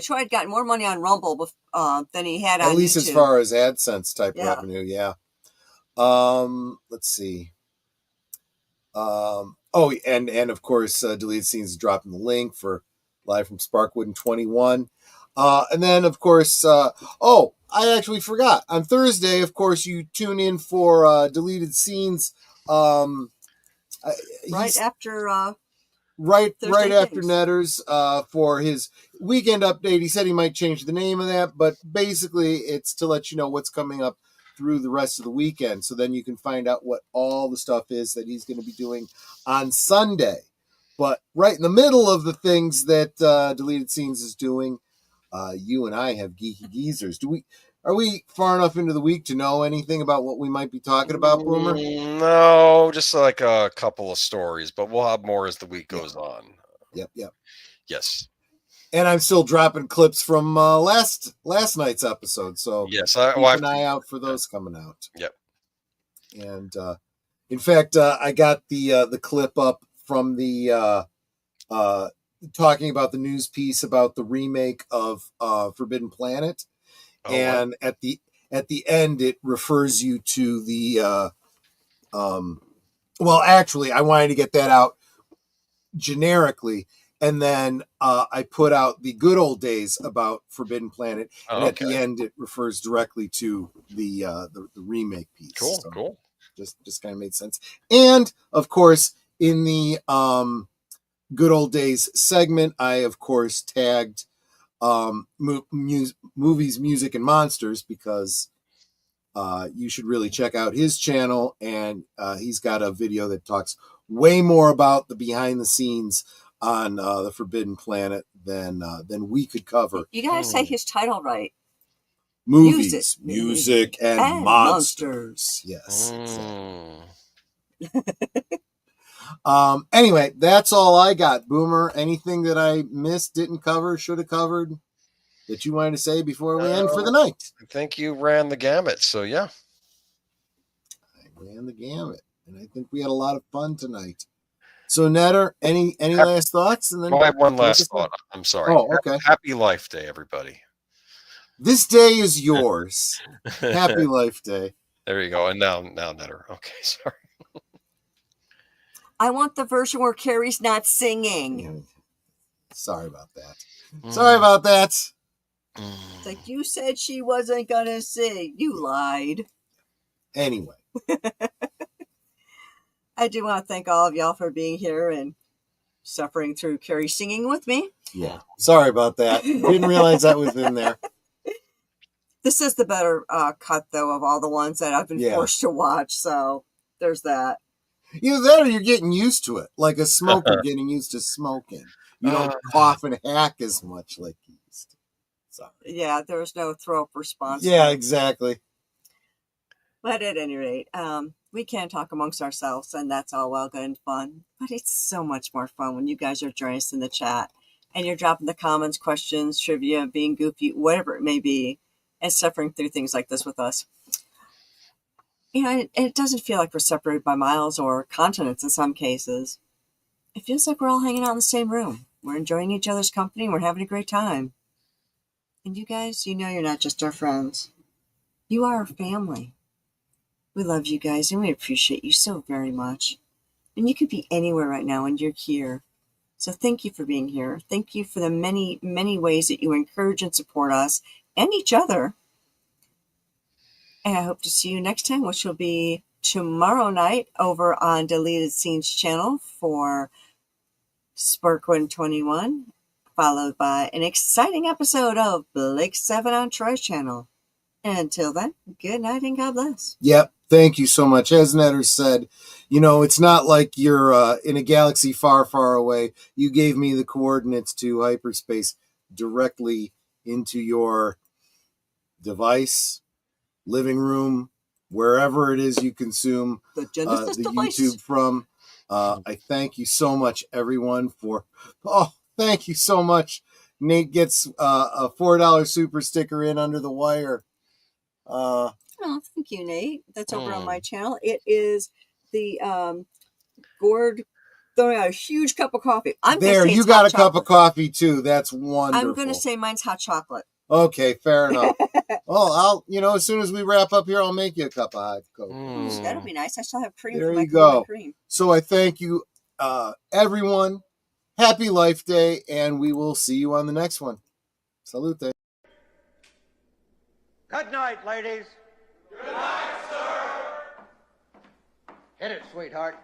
[SPEAKER 4] Troy had gotten more money on Rumble than he had on
[SPEAKER 2] at least
[SPEAKER 4] YouTube.
[SPEAKER 2] As far as AdSense type revenue. Yeah. Let's see. And of course, Deleted Scenes is dropping the link for Live from Sparkwood in 21. And then, of course, I actually forgot. On Thursday, of course, you tune in for Deleted Scenes.
[SPEAKER 4] Right after
[SPEAKER 2] Netters for his weekend update. He said he might change the name of that, but basically it's to let you know what's coming up through the rest of the weekend. So then you can find out what all the stuff is that he's going to be doing on Sunday. But right in the middle of the things that Deleted Scenes is doing, you and I have Geeky Geezers. Are we far enough into the week to know anything about what we might be talking about, Boomer?
[SPEAKER 3] No, just like a couple of stories, but we'll have more as the week goes on.
[SPEAKER 2] Yep.
[SPEAKER 3] Yes.
[SPEAKER 2] And I'm still dropping clips from last night's episode, so
[SPEAKER 3] yes,
[SPEAKER 2] keep an eye out for those coming out.
[SPEAKER 3] Yep.
[SPEAKER 2] And in fact, I got the clip up from the talking about the news piece about the remake of Forbidden Planet. And at the end, it refers you to the well, actually, I wanted to get that out generically, and then I put out the good old days about Forbidden Planet, and at the end, it refers directly to the remake piece.
[SPEAKER 3] Cool.
[SPEAKER 2] Just kind of made sense. And of course, in the good old days segment, I of course tagged movies, music, and monsters, because you should really check out his channel, and he's got a video that talks way more about the behind the scenes on the Forbidden Planet than we could cover.
[SPEAKER 4] You gotta say his title right.
[SPEAKER 2] Movies, music, and monsters. Yes. Exactly. Anyway, that's all I got. Boomer, anything that I missed, didn't cover, should have covered, that you wanted to say before we end for the night?
[SPEAKER 3] I think you ran the gamut, so yeah.
[SPEAKER 2] I ran the gamut, and I think we had a lot of fun tonight. So, Netter, any last thoughts? And then
[SPEAKER 3] I have one last thought. I'm sorry.
[SPEAKER 2] Oh, okay.
[SPEAKER 3] Happy Life Day, everybody.
[SPEAKER 2] This day is yours. Happy Life Day.
[SPEAKER 3] There you go. And now Netter. Okay, sorry.
[SPEAKER 4] I want the version where Carrie's not singing.
[SPEAKER 2] Sorry about that. Sorry about that.
[SPEAKER 4] It's like, you said she wasn't going to sing. You lied.
[SPEAKER 2] Anyway.
[SPEAKER 4] I do want to thank all of y'all for being here and suffering through Carrie singing with me.
[SPEAKER 2] Yeah. Sorry about that. Didn't realize that was in there.
[SPEAKER 4] This is the better cut, though, of all the ones that I've been forced to watch. So there's that.
[SPEAKER 2] Either that or you're getting used to it. Like a smoker getting used to smoking. You don't cough and hack as much like you used to. Sorry.
[SPEAKER 4] Yeah, there's no throw-up response.
[SPEAKER 2] Yeah, exactly.
[SPEAKER 4] But at any rate, we can talk amongst ourselves, and that's all well good and fun. But it's so much more fun when you guys are joining us in the chat, and you're dropping the comments, questions, trivia, being goofy, whatever it may be, and suffering through things like this with us. You know, it doesn't feel like we're separated by miles or continents in some cases. It feels like we're all hanging out in the same room. We're enjoying each other's company, and we're having a great time. And you guys, you know you're not just our friends. You are our family. We love you guys, and we appreciate you so very much. And you could be anywhere right now, and you're here. So thank you for being here. Thank you for the many, many ways that you encourage and support us and each other. And I hope to see you next time, which will be tomorrow night over on Deleted Scenes channel for Spark 121, followed by an exciting episode of Blake 7 on Troy's channel. And until then, good night and God bless.
[SPEAKER 2] Yep. Thank you so much. As Netter said, you know, it's not like you're in a galaxy far, far away. You gave me the coordinates to hyperspace directly into your device, living room, wherever it is you consume
[SPEAKER 4] The Genesis
[SPEAKER 2] the
[SPEAKER 4] device.
[SPEAKER 2] YouTube from. I thank you so much, everyone, thank you so much. Nate gets a $4 super sticker in under the wire.
[SPEAKER 4] Oh, thank you, Nate. That's over on my channel. It is the Gord throwing out a huge cup of coffee.
[SPEAKER 2] There, you got a cup of coffee too. That's wonderful.
[SPEAKER 4] I'm going to say mine's hot chocolate.
[SPEAKER 2] Okay, fair enough. Well, as soon as we wrap up here, I'll make you a cup of hot cocoa.
[SPEAKER 4] That'll be nice. I still have cream.
[SPEAKER 2] There
[SPEAKER 4] for my
[SPEAKER 2] you go.
[SPEAKER 4] Cream.
[SPEAKER 2] So I thank you, everyone. Happy Life Day, and we will see you on the next one. Salute.
[SPEAKER 5] Good night, ladies.
[SPEAKER 6] Good night, sir.
[SPEAKER 5] Hit it, sweetheart.